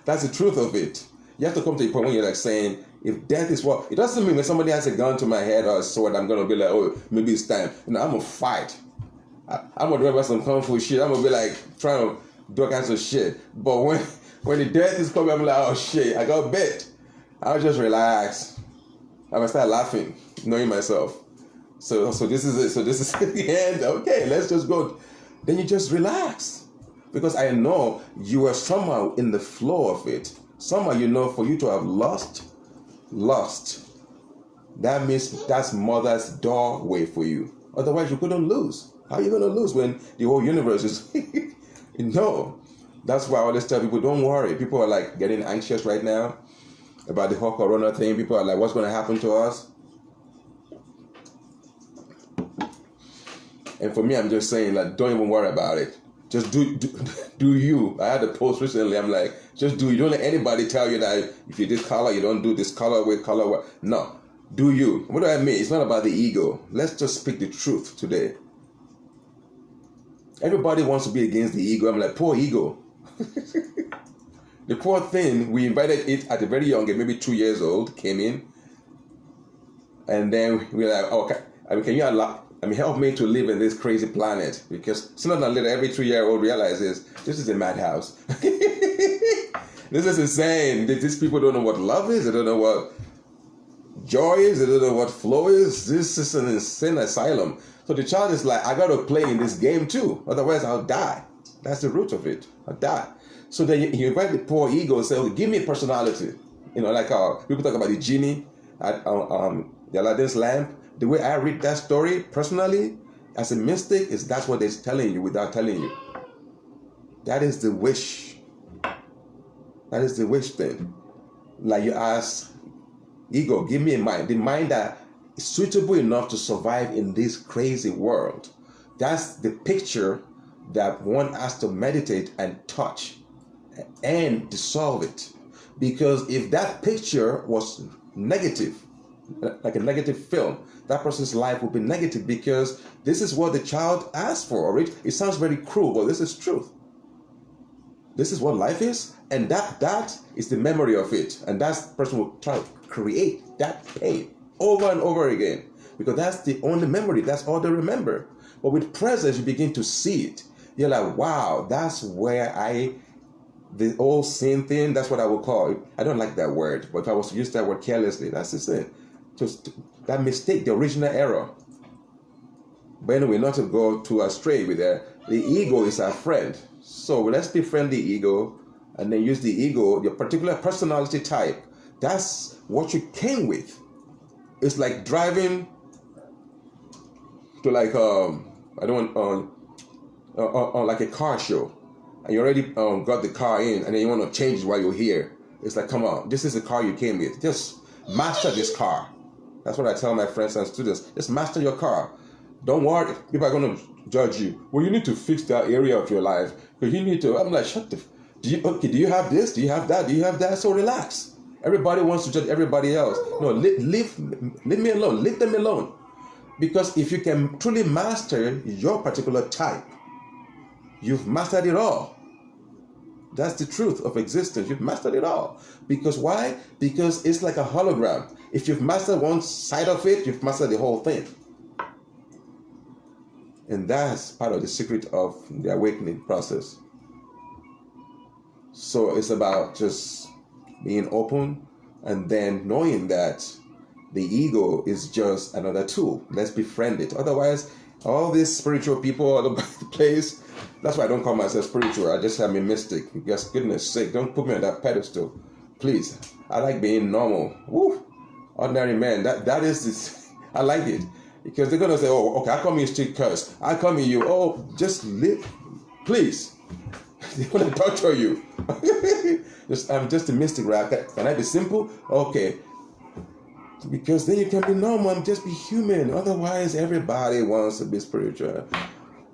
Speaker 1: that's the truth of it. You have to come to a point when you're like saying, if death is what, it doesn't mean when somebody has a gun to my head or a sword, I'm gonna be like, oh, maybe it's time. You know, I'm gonna fight. I'm gonna do some kung fu shit. I'm gonna be like trying to do all kinds of shit. But when the death is coming, I'm like, oh shit, I got bit. I'll just relax. I'm gonna start laughing, knowing myself. So this is it. So this is the end. Okay, let's just go. Then you just relax, because I know you are somehow in the flow of it. Somehow, you know, for you to have lost, that means that's mother's doorway for you. Otherwise, you couldn't lose. How are you going to lose when the whole universe is... No. That's why I always tell people, don't worry. People are like getting anxious right now about the whole corona thing. People are like, what's going to happen to us? And for me, I'm just saying, like, don't even worry about it. Just do you. I had a post recently. I'm like, just do you. Don't let anybody tell you that if you did color, you don't do this color with color. No, do you. What do I mean? It's not about the ego. Let's just speak the truth today. Everybody wants to be against the ego. I'm like, poor ego. The poor thing, we invited it at a very young age, maybe 2 years old, came in. And then we're like, okay, can you help me to live in this crazy planet? Because sooner than later, every 3-year-old realizes this is a madhouse. This is insane. These people don't know what love is. They don't know what joy is. They don't know what flow is. This is an insane asylum. So the child is like, I got to play in this game too. Otherwise, I'll die. That's the root of it. I'll die. So then you invite the poor ego and say, oh, give me a personality. You know, like people talk about the genie at the Aladdin's lamp. The way I read that story personally, as a mystic, is that's what they're telling you without telling you. That is the wish. That is the wish thing. Like you ask, ego, give me a mind. The mind that is suitable enough to survive in this crazy world. That's the picture that one has to meditate and touch and dissolve it. Because if that picture was negative, like a negative film, that person's life will be negative, because this is what the child asked for. It sounds very cruel, but this is truth. This is what life is, and that is the memory of it. And that person will try to create that pain over and over again, because that's the only memory. That's all they remember. But with presence, you begin to see it. You're like, wow, that's where the old sin thing, that's what I would call it. I don't like that word, but if I was to use that word carelessly, that's the sin. Just that mistake, the original error. But anyway, not to go too astray with that, the ego is our friend. So let's befriend the ego and then use the ego, your particular personality type. That's what you came with. It's like driving to like like a car show, and you already got the car in, and then you want to change it while you're here. It's like, come on, this is the car you came with. Just master this car. That's what I tell my friends and students. Just master your car. Don't worry, people are going to judge you. Well, you need to fix that area of your life, because you need to. I'm like, shut the. Do you have this? Do you have that? Do you have that? So relax. Everybody wants to judge everybody else. No, leave me alone. Leave them alone. Because if you can truly master your particular type, you've mastered it all. That's the truth of existence. You've mastered it all. Because why? Because it's like a hologram. If you've mastered one side of it, you've mastered the whole thing. And that's part of the secret of the awakening process. So it's about just being open, and then knowing that the ego is just another tool. Let's befriend it. Otherwise, All these spiritual people all over the place. That's why I don't call myself spiritual. I just am a mystic. Because goodness sake, don't put me on that pedestal. Please. I like being normal. Woo. Ordinary man. That is this. I like it. Because they're gonna say, oh, okay, I come you still curse. I come in you. Oh, just live. Please. They want to torture you. I'm just a mystic, right? Can I be simple? Okay. Because then you can be normal and just be human. Otherwise, everybody wants to be spiritual.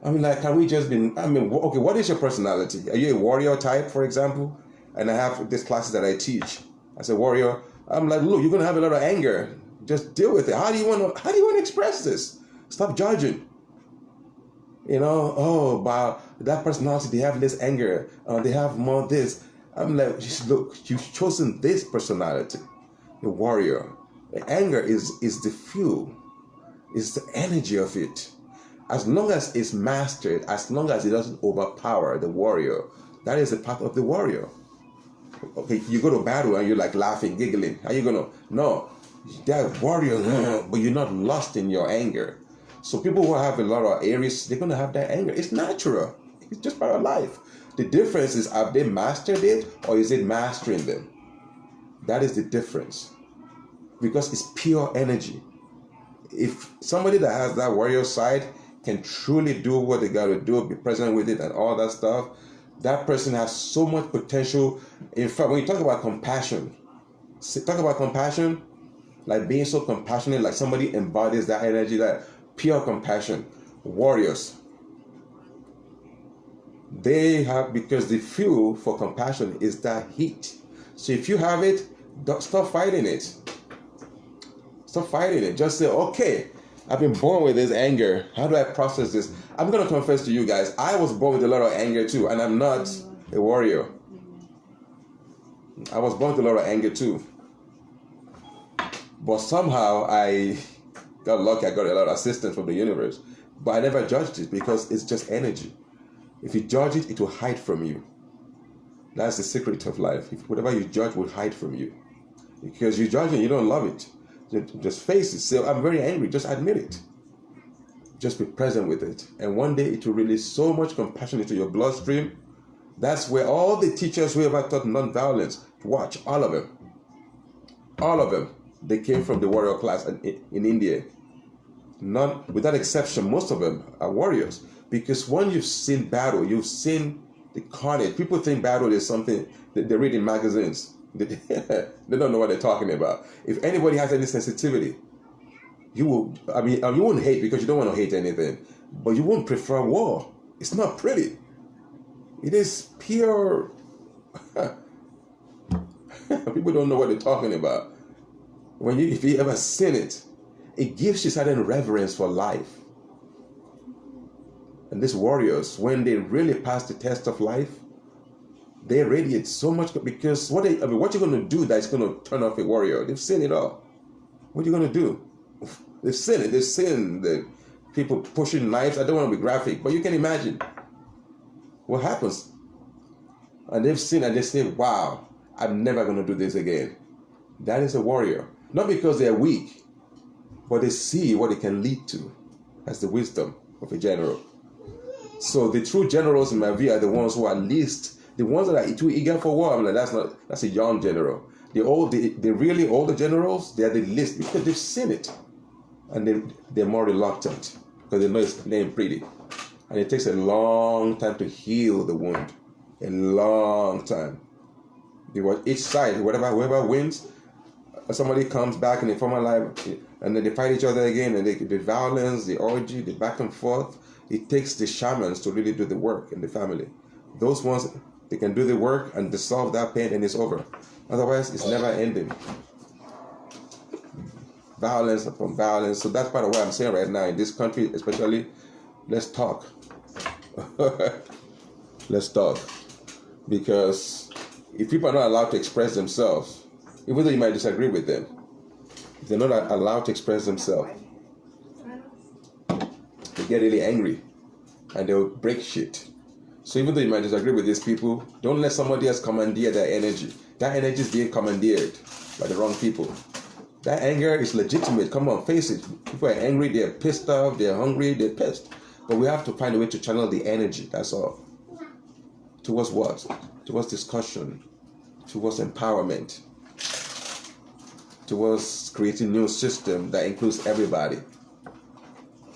Speaker 1: I mean, like, can we just be, okay, what is your personality? Are you a warrior type, for example? And I have these classes that I teach. As a warrior, I'm like, look, you're going to have a lot of anger. Just deal with it. How do you want to express this? Stop judging. You know, oh, wow, that personality, they have less anger. They have more this. I'm like, look, you've chosen this personality, the warrior. The anger is the fuel, is the energy of it. As long as it's mastered, as long as it doesn't overpower the warrior, that is the part of the warrior. Okay, you go to battle and you're like laughing, giggling. How you gonna? No, that warrior, but you're not lost in your anger. So people who have a lot of Aries, they're gonna have that anger. It's natural. It's just part of life. The difference is, have they mastered it or is it mastering them? That is the difference. Because it's pure energy. If somebody that has that warrior side can truly do what they got to do, be present with it and all that stuff, that person has so much potential. In fact, when you talk about compassion, like being so compassionate, like somebody embodies that energy, that pure compassion. Warriors, they have, because the fuel for compassion is that heat. So if you have it, don't stop fighting it. Stop fighting it. Just say, okay, I've been born with this anger. How do I process this? I'm going to confess to you guys, I was born with a lot of anger too, and I'm not a warrior. I was born with a lot of anger too. But somehow I got lucky. I got a lot of assistance from the universe. But I never judged it because it's just energy. If you judge it, it will hide from you. That's the secret of life. Whatever you judge will hide from you. Because you judge and you don't love it. Just face it. Say, I'm very angry. Just admit it. Just be present with it. And one day it will release so much compassion into your bloodstream. That's where all the teachers who ever taught non-violence, watch, all of them, they came from the warrior class in India. None, without exception, most of them are warriors. Because when you've seen battle, you've seen the carnage. People think battle is something that they read in magazines. They don't know what they're talking about. If anybody has any sensitivity, you will, you won't hate because you don't want to hate anything, but you won't prefer war. It's not pretty. It is pure. People don't know what they're talking about. If you ever seen it, it gives you certain reverence for life. And these warriors, when they really pass the test of life, they radiate so much, because what you're going to do that's going to turn off a warrior? They've seen it all. What are you going to do? They've seen it. They've seen the people pushing knives. I don't want to be graphic, but you can imagine what happens. And they've seen and they say, wow, I'm never going to do this again. That is a warrior. Not because they're weak, but they see what it can lead to. That's the wisdom of a general. So the true generals in my view are the ones who are least, the ones that are too eager for war. I'm like, that's a young general. The really older generals, they are the least because they've seen it. And they're more reluctant because they know it's playing pretty. And it takes a long time to heal the wound. A long time. Because each side, whoever wins, somebody comes back in the former life, and then they fight each other again, and the violence, the orgy, the back and forth, it takes the shamans to really do the work in the family. Those ones, they can do the work and dissolve that pain and it's over. Otherwise, it's never ending. Violence upon violence. So that's part of what I'm saying right now in this country, especially. Let's talk. Let's talk. Because if people are not allowed to express themselves, even though you might disagree with them, if they're not allowed to express themselves, they get really angry and they'll break shit. So even though you might disagree with these people, don't let somebody else commandeer their energy. That energy is being commandeered by the wrong people. That anger is legitimate. Come on, face it. People are angry, they're pissed off, they're hungry, they're pissed. But we have to find a way to channel the energy, that's all. Towards what? Towards discussion, towards empowerment, towards creating new system that includes everybody.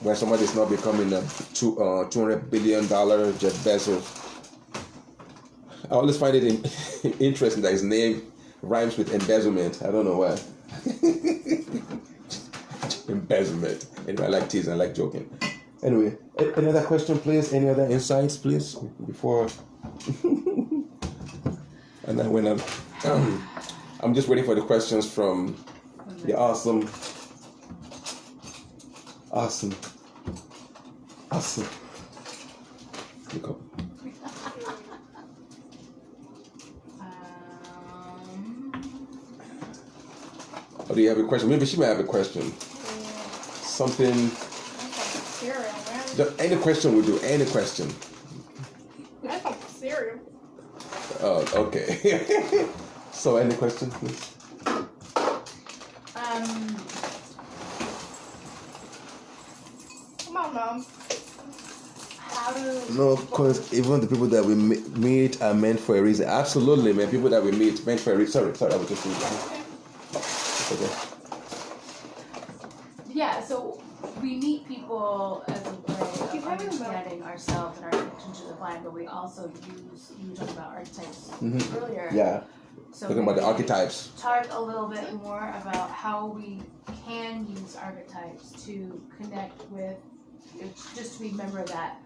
Speaker 1: Where somebody's not becoming a $200 billion Jeff Bezos. I always find it interesting that his name rhymes with embezzlement. I don't know why. Embezzlement. Anyway, I like teasing, I like joking. Anyway, any other question, please? Any other insights, please? Before... And then when I'm just waiting for the questions from the awesome. Look up. Or do you have a question? Maybe she might have a question. Something. Any question will do. Any question.
Speaker 3: I thought cereal.
Speaker 1: Oh, okay. So, any question, please?
Speaker 3: Come on, Mom.
Speaker 1: No, because even the people that we meet are meant for a reason. Absolutely, man. People that we meet meant for a reason. Sorry, I was just reading. Okay.
Speaker 2: Yeah, so we meet people as a way of understanding ourselves and our connection to the divine, but we also you were talking about archetypes earlier.
Speaker 1: Yeah.
Speaker 2: So
Speaker 1: talking about the archetypes.
Speaker 2: Talk a little bit more about how we can use archetypes to connect with, just to remember that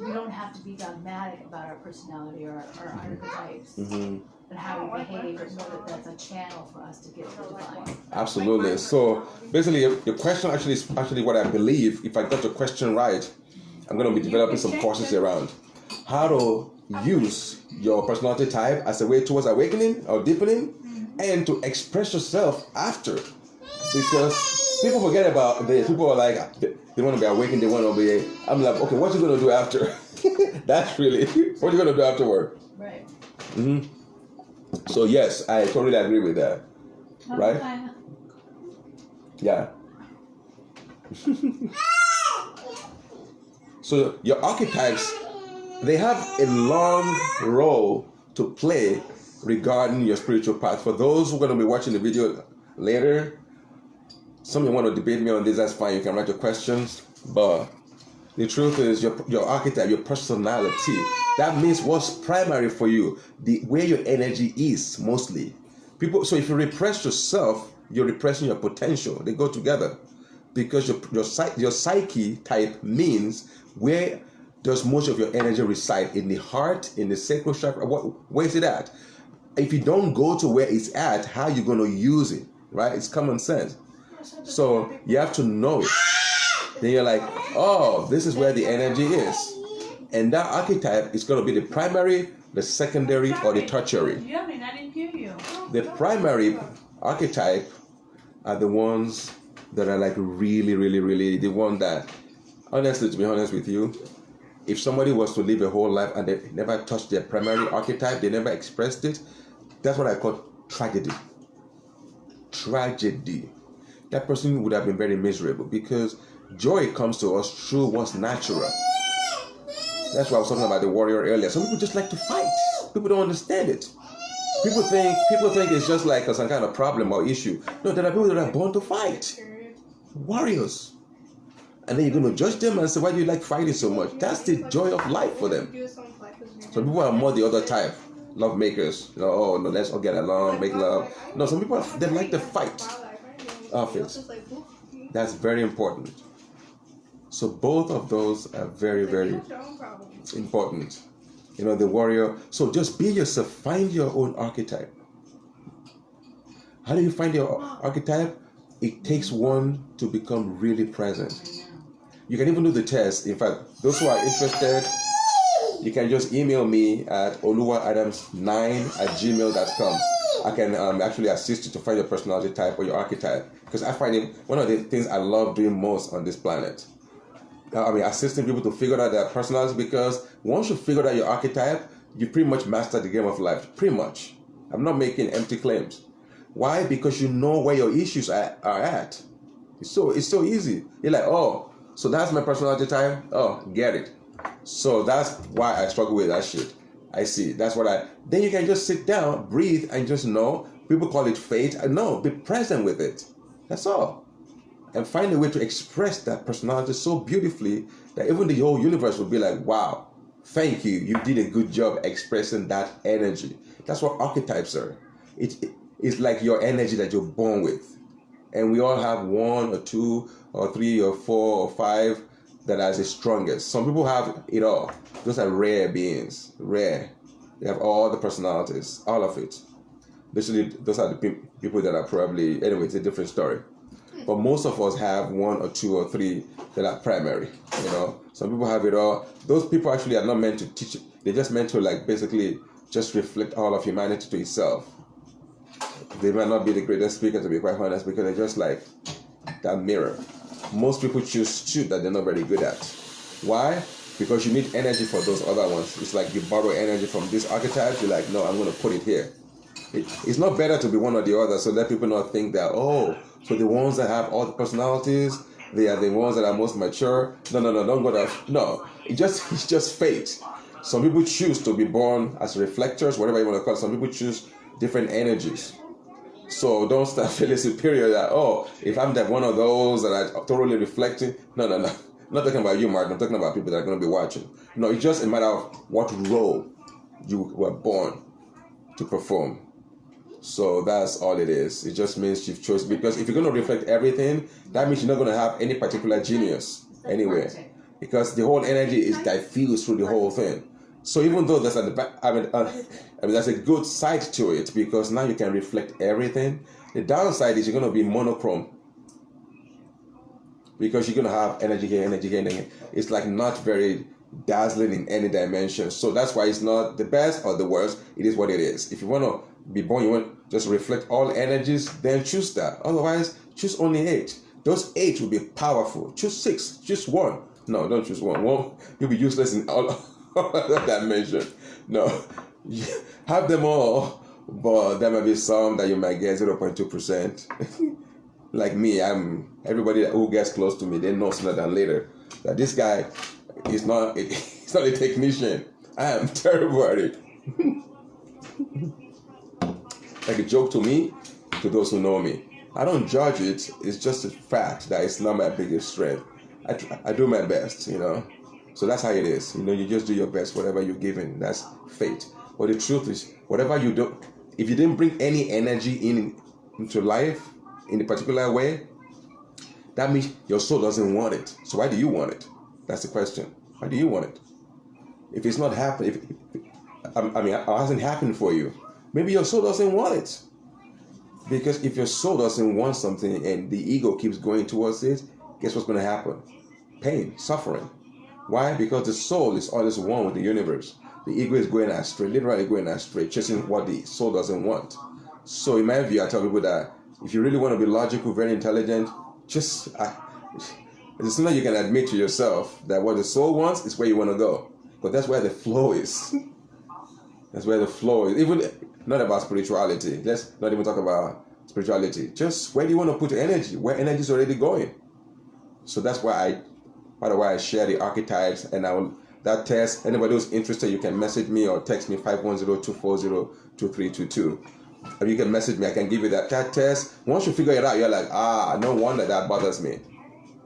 Speaker 2: we don't have to be dogmatic about our personality or our archetypes and how we behave, but know that that's a channel for us to get to the divine.
Speaker 1: Absolutely. So basically, your question actually is what I believe. If I got your question right, I'm going to be developing some courses around how to use your personality type as a way towards awakening or deepening, and to express yourself after. Because people forget about this. People are like, they want to be awakened, they want to be. I'm like, okay, what you going to do after? That's really what you going to do afterward.
Speaker 2: Right.
Speaker 1: So yes, I totally agree with that. Right? Yeah. So your archetypes, they have a long role to play regarding your spiritual path. For those who are going to be watching the video later, some of you want to debate me on this, that's fine. You can write your questions. But the truth is, your archetype, your personality, that means what's primary for you, where your energy is mostly. So if you repress yourself, you're repressing your potential. They go together. Because your psyche type means where does most of your energy reside? In the heart, in the sacral chakra? Where is it at? If you don't go to where it's at, how are you going to use it? Right? It's common sense. So you have to know it. Then you're like, oh, this is where the energy is. And that archetype is going to be the primary, the secondary, or the tertiary. The primary archetype are the ones that are like really, really, really, the one that, honestly, to be honest with you, if somebody was to live a whole life and they never touched their primary archetype, they never expressed it, that's what I call tragedy. Tragedy. That person would have been very miserable, because joy comes to us through what's natural. That's why I was talking about the warrior earlier. Some people just like to fight. People don't understand it. People think it's just like some kind of problem or issue. No, there are people that are born to fight. Warriors. And then you're going to judge them and say, why do you like fighting so much? That's the joy of life for them. Some people are more the other type. Love makers. Oh, no, let's all get along, make love. No, some people, they like to fight. That's very important. So both of those are very, very important. The warrior. So just be yourself. Find your own archetype. How do you find your archetype? It takes one to become really present. You can even do the test. In fact, those who are interested, you can just email me at oluwaadams9@gmail.com. I can actually assist you to find your personality type or your archetype, because I find it one of the things I love doing most on this planet. Assisting people to figure out their personality, because once you figure out your archetype, you pretty much master the game of life. Pretty much. I'm not making empty claims. Why? Because you know where your issues are at. It's so easy. You're like, oh, so that's my personality type. Oh, get it. So that's why I struggle with that shit. I see. That's what I. Then you can just sit down, breathe, and just know. People call it fate. No, be present with it. That's all. And find a way to express that personality so beautifully that even the whole universe will be like, wow, thank you. You did a good job expressing that energy. That's what archetypes are. It's like your energy that you're born with. And we all have one or two or three or four or five that are the strongest. Some people have it all. Those are rare beings. Rare. They have all the personalities, all of it. Basically, those are the people that are probably, anyway, it's a different story. But most of us have one or two or three that are primary, you know. Some people have it all. Those people actually are not meant to teach it. They're just meant to, like, basically just reflect all of humanity to itself. They might not be the greatest speaker, to be quite honest, because they're just like that mirror. Most people choose two that they're not very good at. Why? Because you need energy for those other ones. It's like you borrow energy from this archetype. You're like, no, I'm going to put it here. It's not better to be one or the other, so let people not think that, oh, so the ones that have all the personalities, they are the ones that are most mature. No, don't go there. No, it's just fate. Some people choose to be born as reflectors, whatever you want to call it. Some people choose different energies. So don't start feeling superior that, oh, if I'm that one of those that are totally reflecting. No. I'm not talking about you, Mark. I'm talking about people that are going to be watching. No, it's just a matter of what role you were born to perform. So that's all it is. It just means you've chosen, because if you're going to reflect everything, that means you're not going to have any particular genius anywhere, because the whole energy is diffused through the whole thing. So even though there's there's a good side to it, because now you can reflect everything. The downside is you're going to be monochrome, because you're going to have energy here, energy here, energy here. It's like not very dazzling in any dimension. So that's why it's not the best or the worst. It is what it is. If you want to be born, you want just reflect all energies, then choose that. Otherwise, choose only 8. Those 8 will be powerful. Choose 6. Choose 1. No, don't choose 1. You'll be useless in all that dimension. No, have them all, but there might be some that you might get 0.2%. Like me, everybody who gets close to me, they know sooner than later that this guy is not he's not a technician. I am terrible at it. Like a joke to me, to those who know me. I don't judge it. It's just a fact that it's not my biggest strength. I do my best, you know. So that's how it is. You know, you just do your best, whatever you're given. That's fate. But the truth is, whatever you do, if you didn't bring any energy into life in a particular way, that means your soul doesn't want it. So why do you want it? That's the question. Why do you want it? If it's not happening, it hasn't happened for you, maybe your soul doesn't want it. Because if your soul doesn't want something and the ego keeps going towards it, guess what's going to happen? Pain, suffering. Why? Because the soul is always one with the universe. The ego is going astray, literally going astray, chasing what the soul doesn't want. So in my view, I tell people that if you really want to be logical, very intelligent, just as soon as you can admit to yourself that what the soul wants is where you want to go. But that's where the flow is. That's where the flow is. Even not about spirituality. Let's not even talk about spirituality. Just where do you want to put your energy? Where energy is already going. So that's why I share the archetypes, and that test. Anybody who's interested, you can message me or text me 510-240-2322. And you can message me. I can give you that test. Once you figure it out, you're like, no wonder that bothers me.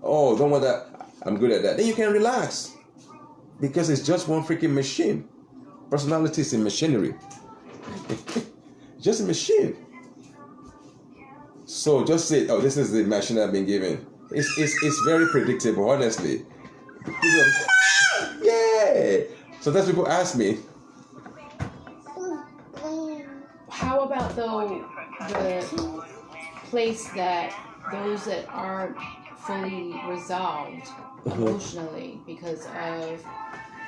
Speaker 1: Oh, don't wonder I'm good at that. Then you can relax, because it's just one freaking machine. Personality is a machinery. Just a machine. So just say, oh, this is the machine I've been given. It's very predictable, honestly. Yeah. Sometimes people ask me,
Speaker 2: how about the place that those that aren't fully resolved emotionally because of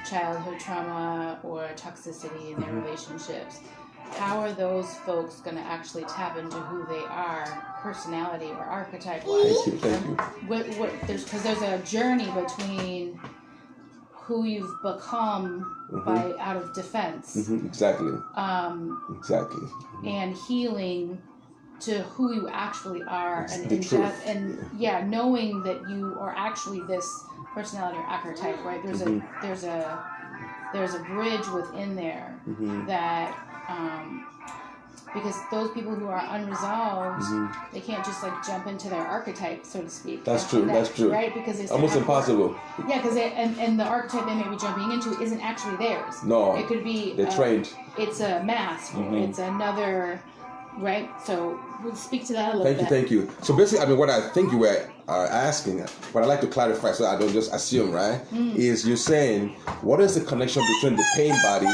Speaker 2: childhood trauma or toxicity in their relationships, how are those folks going to actually tap into who they are, personality or archetype wise?
Speaker 1: Thank you.
Speaker 2: Because there's a journey between who you've become by out of defense.
Speaker 1: Exactly.
Speaker 2: Exactly. And healing to who you actually are,
Speaker 1: It's
Speaker 2: and
Speaker 1: the
Speaker 2: and,
Speaker 1: truth.
Speaker 2: just, and yeah, knowing that you are actually this personality or archetype, right? There's a bridge within there that because those people who are unresolved, they can't just like jump into their archetype, so to speak.
Speaker 1: That's true. That's true.
Speaker 2: Right? Because it's
Speaker 1: Almost impossible.
Speaker 2: Yeah, because and the archetype they may be jumping into isn't actually theirs.
Speaker 1: No.
Speaker 2: It could be
Speaker 1: They're trained.
Speaker 2: It's a mask. Or it's another. Right. So we'll speak to that a little bit.
Speaker 1: Thank you. So basically, I mean, what I think you were asking, what I'd like to clarify, so I don't just assume, right? Is you're saying what is the connection between the pain body?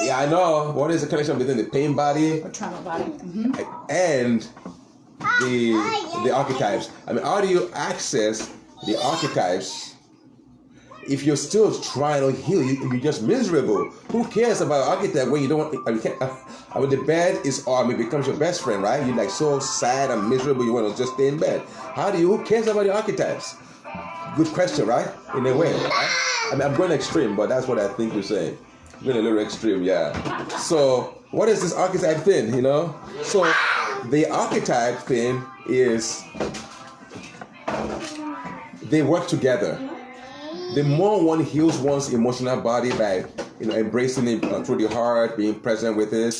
Speaker 1: Yeah, I know. What is the connection between the pain body
Speaker 2: or trauma body
Speaker 1: and the archetypes? I mean, how do you access the archetypes if you're still trying to heal? You're just miserable. Who cares about archetype when you don't? I mean, the bed becomes your best friend, right? You're like so sad and miserable. You want to just stay in bed. Who cares about the archetypes? Good question, right? In a way, right? I mean, I'm going extreme, but that's what I think you're saying. I'm going a little extreme, yeah. So, what is this archetype thing? So the archetype thing is they work together. The more one heals one's emotional body by embracing it through the heart, being present with it,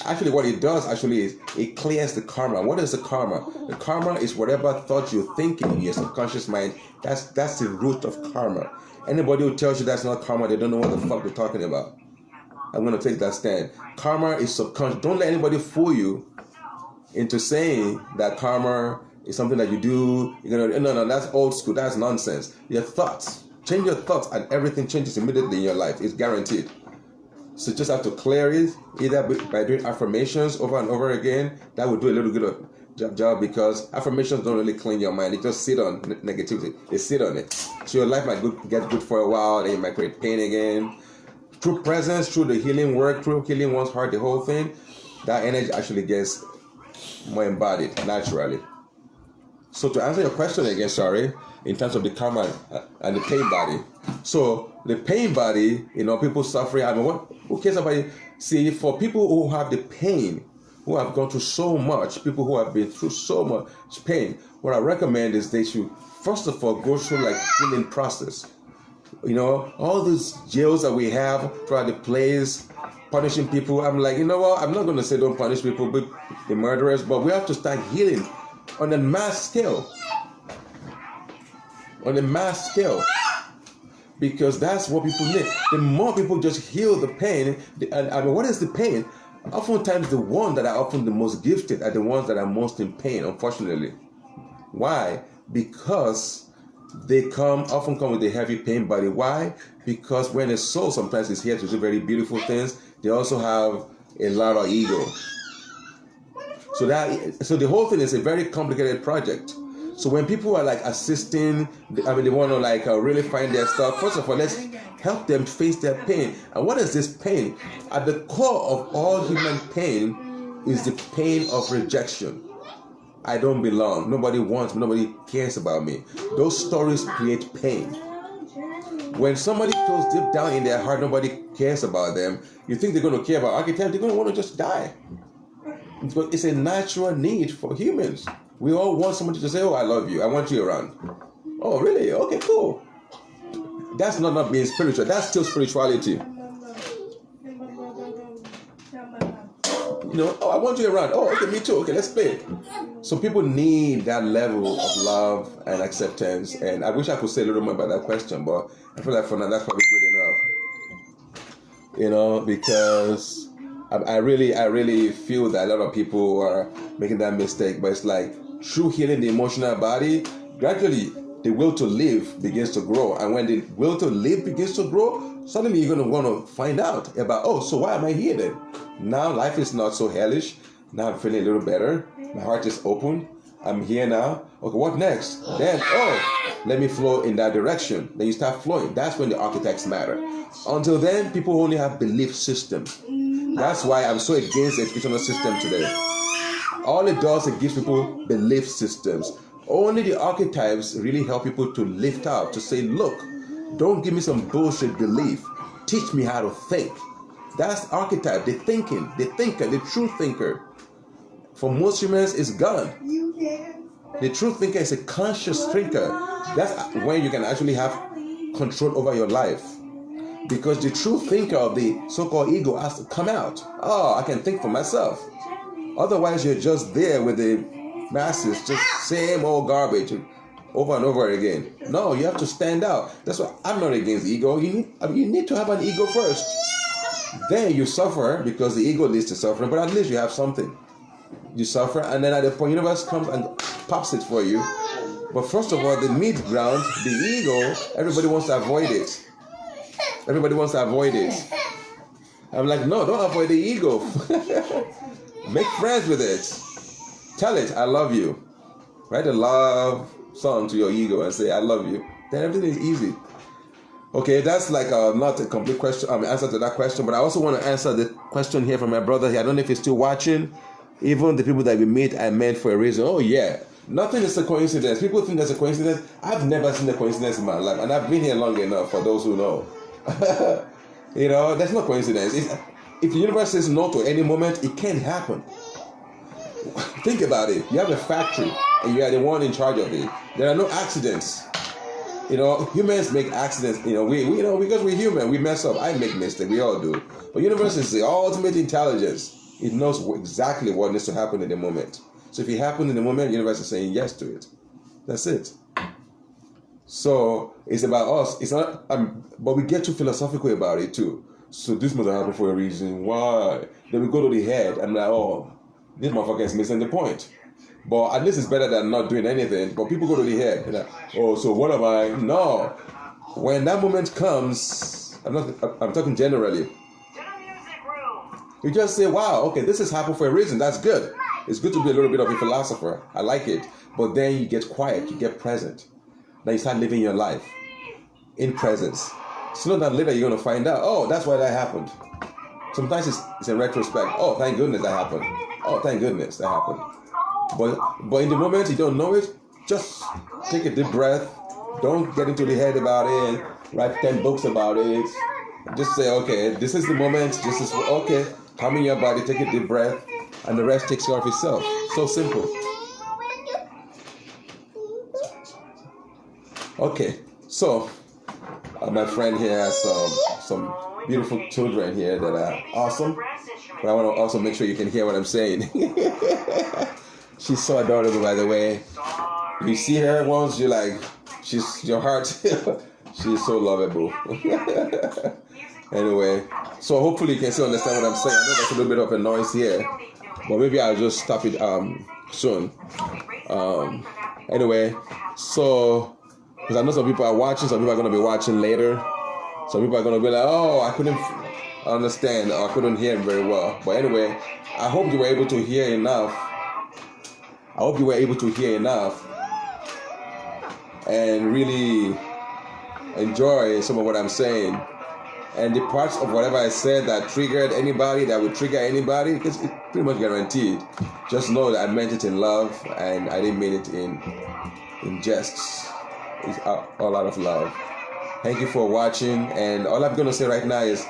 Speaker 1: actually what it does is it clears the karma. What is the karma? The karma is whatever thought you're thinking in your subconscious mind. That's the root of karma. Anybody who tells you that's not karma, they don't know what the fuck they're talking about. I'm going to take that stand. Karma is subconscious. Don't let anybody fool you into saying that karma is something that you do. No, that's old school. That's nonsense. Your thoughts. Change your thoughts and everything changes immediately in your life. It's guaranteed. So just have to clear it, either by doing affirmations over and over again. That will do a little bit of job because affirmations don't really clean your mind. They just sit on negativity. They sit on it. So your life might get good for a while, then you might create pain again. Through presence, through the healing work, through healing one's heart, the whole thing, that energy actually gets more embodied naturally. So to answer your question again, in terms of the karma and the pain body. So the pain body, people suffering. I mean, who cares about it? See, for people who have the pain, who have gone through so much, people who have been through so much pain, what I recommend is they should first of all go through like healing process. All these jails that we have throughout the place, punishing people. I'm like, I'm not going to say don't punish people, but the murderers, but we have to start healing on a mass scale. Because that's what people need. The more people just heal the pain, what is the pain? Oftentimes the ones that are often the most gifted are the ones that are most in pain, unfortunately. Why? Because they often come with a heavy pain body. Why? Because when a soul sometimes is here to do very beautiful things, they also have a lot of ego. So the whole thing is a very complicated project. So when people are like assisting, they want to like really find their stuff. First of all, let's help them face their pain. And what is this pain? At the core of all human pain is the pain of rejection. I don't belong. Nobody wants me. Nobody cares about me. Those stories create pain. When somebody feels deep down in their heart, nobody cares about them. You think they're going to care about archetypes? They're going to want to just die. But it's a natural need for humans. We all want somebody to say, "Oh, I love you. I want you around." Oh, really? Okay, cool. That's not being spiritual. That's still spirituality. Oh, I want you around. Oh, okay, me too. Okay, let's play. So people need that level of love and acceptance. And I wish I could say a little more about that question, but I feel like for now that's probably good enough. Because I really feel that a lot of people are making that mistake. But it's like through healing the emotional body, gradually the will to live begins to grow. And when the will to live begins to grow, suddenly you're going to want to find out about, so why am I here then? Now life is not so hellish. Now I'm feeling a little better. My heart is open. I'm here now. Okay, what next? Then, let me flow in that direction. Then you start flowing. That's when the architects matter. Until then, people only have belief systems. That's why I'm so against the educational system today. All it does, it gives people belief systems. Only the archetypes really help people to lift up, to say, look, don't give me some bullshit belief. Teach me how to think. That's archetype, the thinking, the thinker, the true thinker. For most humans, it's gone. The true thinker is a conscious thinker. That's when you can actually have control over your life. Because the true thinker of the so-called ego has to come out. Oh, I can think for myself. Otherwise, you're just there with the masses, just same old garbage over and over again. No, you have to stand out. That's why I'm not against ego. You need to have an ego first. Then you suffer because the ego leads to suffering, but at least you have something. You suffer, and then at the point, universe comes and pops it for you. But first of all, the mid ground, the ego, everybody wants to avoid it. Everybody wants to avoid it. I'm like, no, don't avoid the ego. Make friends with it. Tell it, I love you. Write a love song to your ego and say, I love you. Then everything is easy. Okay, that's like not a complete question, answer to that question, but I also want to answer the question here from my brother here. I don't know if he's still watching. Even the people that we meet are meant for a reason. Oh yeah, nothing is a coincidence. People think that's a coincidence. I've never seen a coincidence in my life, and I've been here long enough for those who know. There's no coincidence. If the universe says no to any moment, it can't happen. Think about it. You have a factory, and you are the one in charge of it. There are no accidents. Humans make accidents. We because we're human, we mess up. I make mistakes. We all do. But universe is the ultimate intelligence. It knows exactly what needs to happen in the moment. So if it happens in the moment, the universe is saying yes to it. That's it. So it's about us. It's not. But we get too philosophical about it too. So this must have happened for a reason. Why? Then we go to the head and like, oh, this motherfucker is missing the point. But at least it's better than not doing anything. But people go to the head and like, oh, so what am I? No. When that moment comes, I'm talking generally. You just say, wow, okay, this has happened for a reason. That's good. It's good to be a little bit of a philosopher. I like it. But then you get quiet. You get present. Then you start living your life in presence. Sooner than later, you're going to find out, oh, that's why that happened. Sometimes it's in retrospect. Oh, thank goodness that happened. Oh, thank goodness that happened. But in the moment you don't know it, just take a deep breath. Don't get into the head about it. Write 10 books about it. Just say, okay, this is the moment. This is okay. Calm in your body, take a deep breath, and the rest takes care of itself. So simple. Okay, so my friend here has some beautiful children here that are awesome. But I want to also make sure you can hear what I'm saying. She's so adorable, by the way. You see her once, you're like, she's your heart. She's so lovable. Anyway, so hopefully you can still understand what I'm saying. I know there's a little bit of a noise here, but maybe I'll just stop it soon. Anyway, so because I know some people are watching, some people are going to be watching later. Some people are going to be like, oh, I couldn't understand, or I couldn't hear him very well. But anyway, I hope you were able to hear enough. And really enjoy some of what I'm saying. And the parts of whatever I said that triggered anybody, that would trigger anybody, because it's pretty much guaranteed. Just know that I meant it in love, and I didn't mean it in jests. It's all out of love. Thank you for watching, and all I'm going to say right now is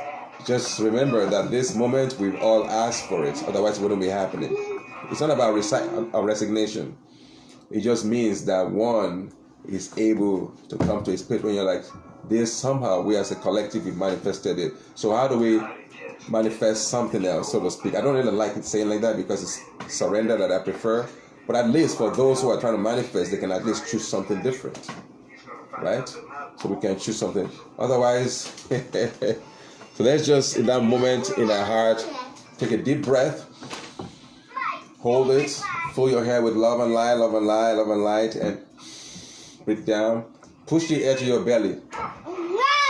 Speaker 1: just remember that this moment we've all asked for it, otherwise it wouldn't be happening. It's not about resignation. It just means that one is able to come to a space when you're like, this somehow we as a collective we manifested it. So how do we manifest something else, so to speak? I don't really like it saying like that because it's surrender that I prefer. But at least for those who are trying to manifest, they can at least choose something different, right? So we can choose something. Otherwise, so let's just in that moment in our heart take a deep breath, hold it, fill your head with love and light, love and light, love and light, and breathe down. Push the air to your belly.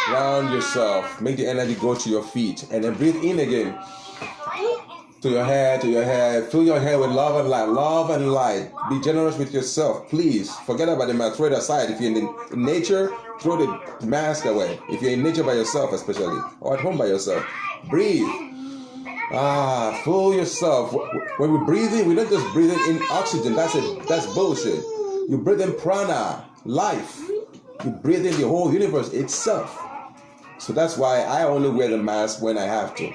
Speaker 1: Round yourself. Make the energy go to your feet. And then breathe in again. To your head, to your head. Fill your head with love and light. Love and light. Be generous with yourself. Please. Forget about the mask. Throw it aside. If you're in nature, throw the mask away. If you're in nature by yourself especially. Or at home by yourself. Breathe. Fill yourself. When we breathe in, we're not just breathing in oxygen. That's bullshit. You breathe in prana. Life. You breathe in the whole universe itself. So that's why I only wear the mask when I have to.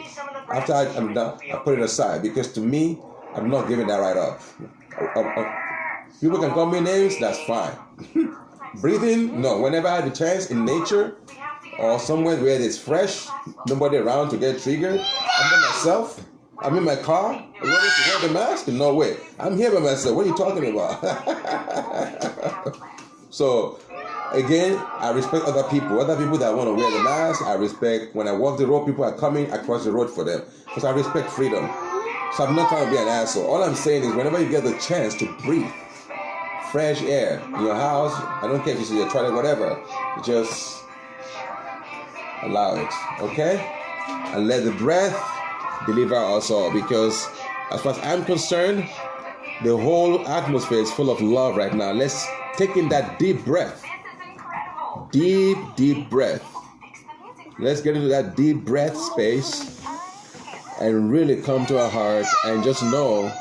Speaker 1: After I'm done, I put it aside. Because to me, I'm not giving that right up. People can call me names, that's fine. Breathing, no. Whenever I have a chance in nature or somewhere where it's fresh, nobody around to get triggered, I'm by myself. I'm in my car, ready to wear the mask? No way. I'm here by myself. What are you talking about? So, again, I respect other people. Other people that want to wear the mask, I respect. When I walk the road, people are coming across the road for them. Because I respect freedom. So I'm not trying to be an asshole. All I'm saying is whenever you get the chance to breathe fresh air in your house, I don't care if it's your toilet, whatever, just allow it, okay? And let the breath deliver us all, because as far as I'm concerned, the whole atmosphere is full of love right now. Let's take in that deep breath. Deep breath. Let's get into that deep breath space and really come to our heart and just know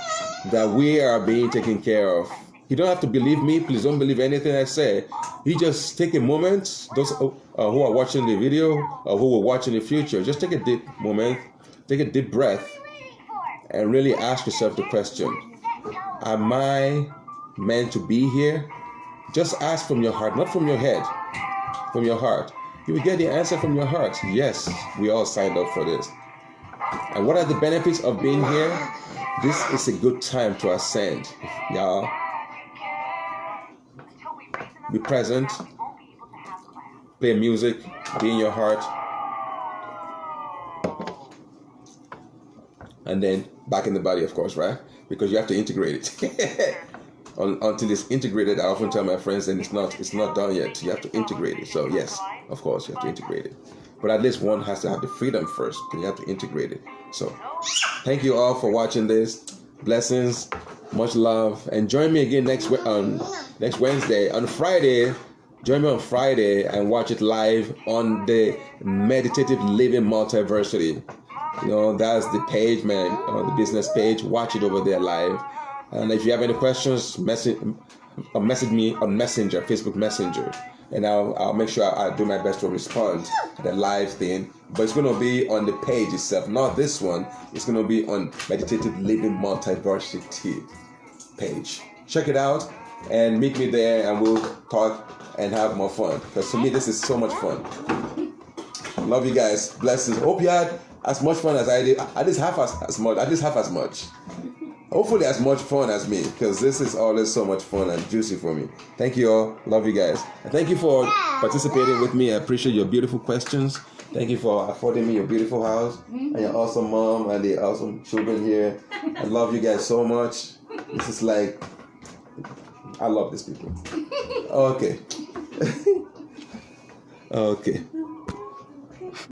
Speaker 1: that we are being taken care of. You don't have to believe me. Please don't believe anything I say. You just take a moment. Those who are watching the video or who will watch in the future, just take a deep moment, take a deep breath, and really ask yourself the question, am I meant to be here? Just ask from your heart, not from your head, from your heart. You will get the answer from your heart. Yes, we all signed up for this. And what are the benefits of being here? This is a good time to ascend, y'all. Be present, play music, be in your heart, and then back in the body, of course, right? Because you have to integrate it. Until it's integrated, I often tell my friends, and it's not done yet. You have to integrate it. So yes, of course, you have to integrate it. But at least one has to have the freedom first, then you have to integrate it. So thank you all for watching this. Blessings, much love, and join me again next Wednesday. On Friday, join me on Friday and watch it live on the Meditative Living Multiversity. You know, that's the page, man, the business page. Watch it over there live. And if you have any questions, message me on Messenger, Facebook Messenger, and I'll make sure I do my best to respond to the live thing. But it's going to be on the page itself, not this one. It's going to be on Meditative Living Multiversity page. Check it out and meet me there, and we'll talk and have more fun. Because to me, this is so much fun. Love you guys. Blessings. Hope you had as much fun as I did. At least half as much. Hopefully as much fun as me, because this is always so much fun and juicy for me. Thank you all. Love you guys. And thank you for participating with me. I appreciate your beautiful questions. Thank you for affording me your beautiful house and your awesome mom and the awesome children here. I love you guys so much. This is like, I love these people. Okay. Okay.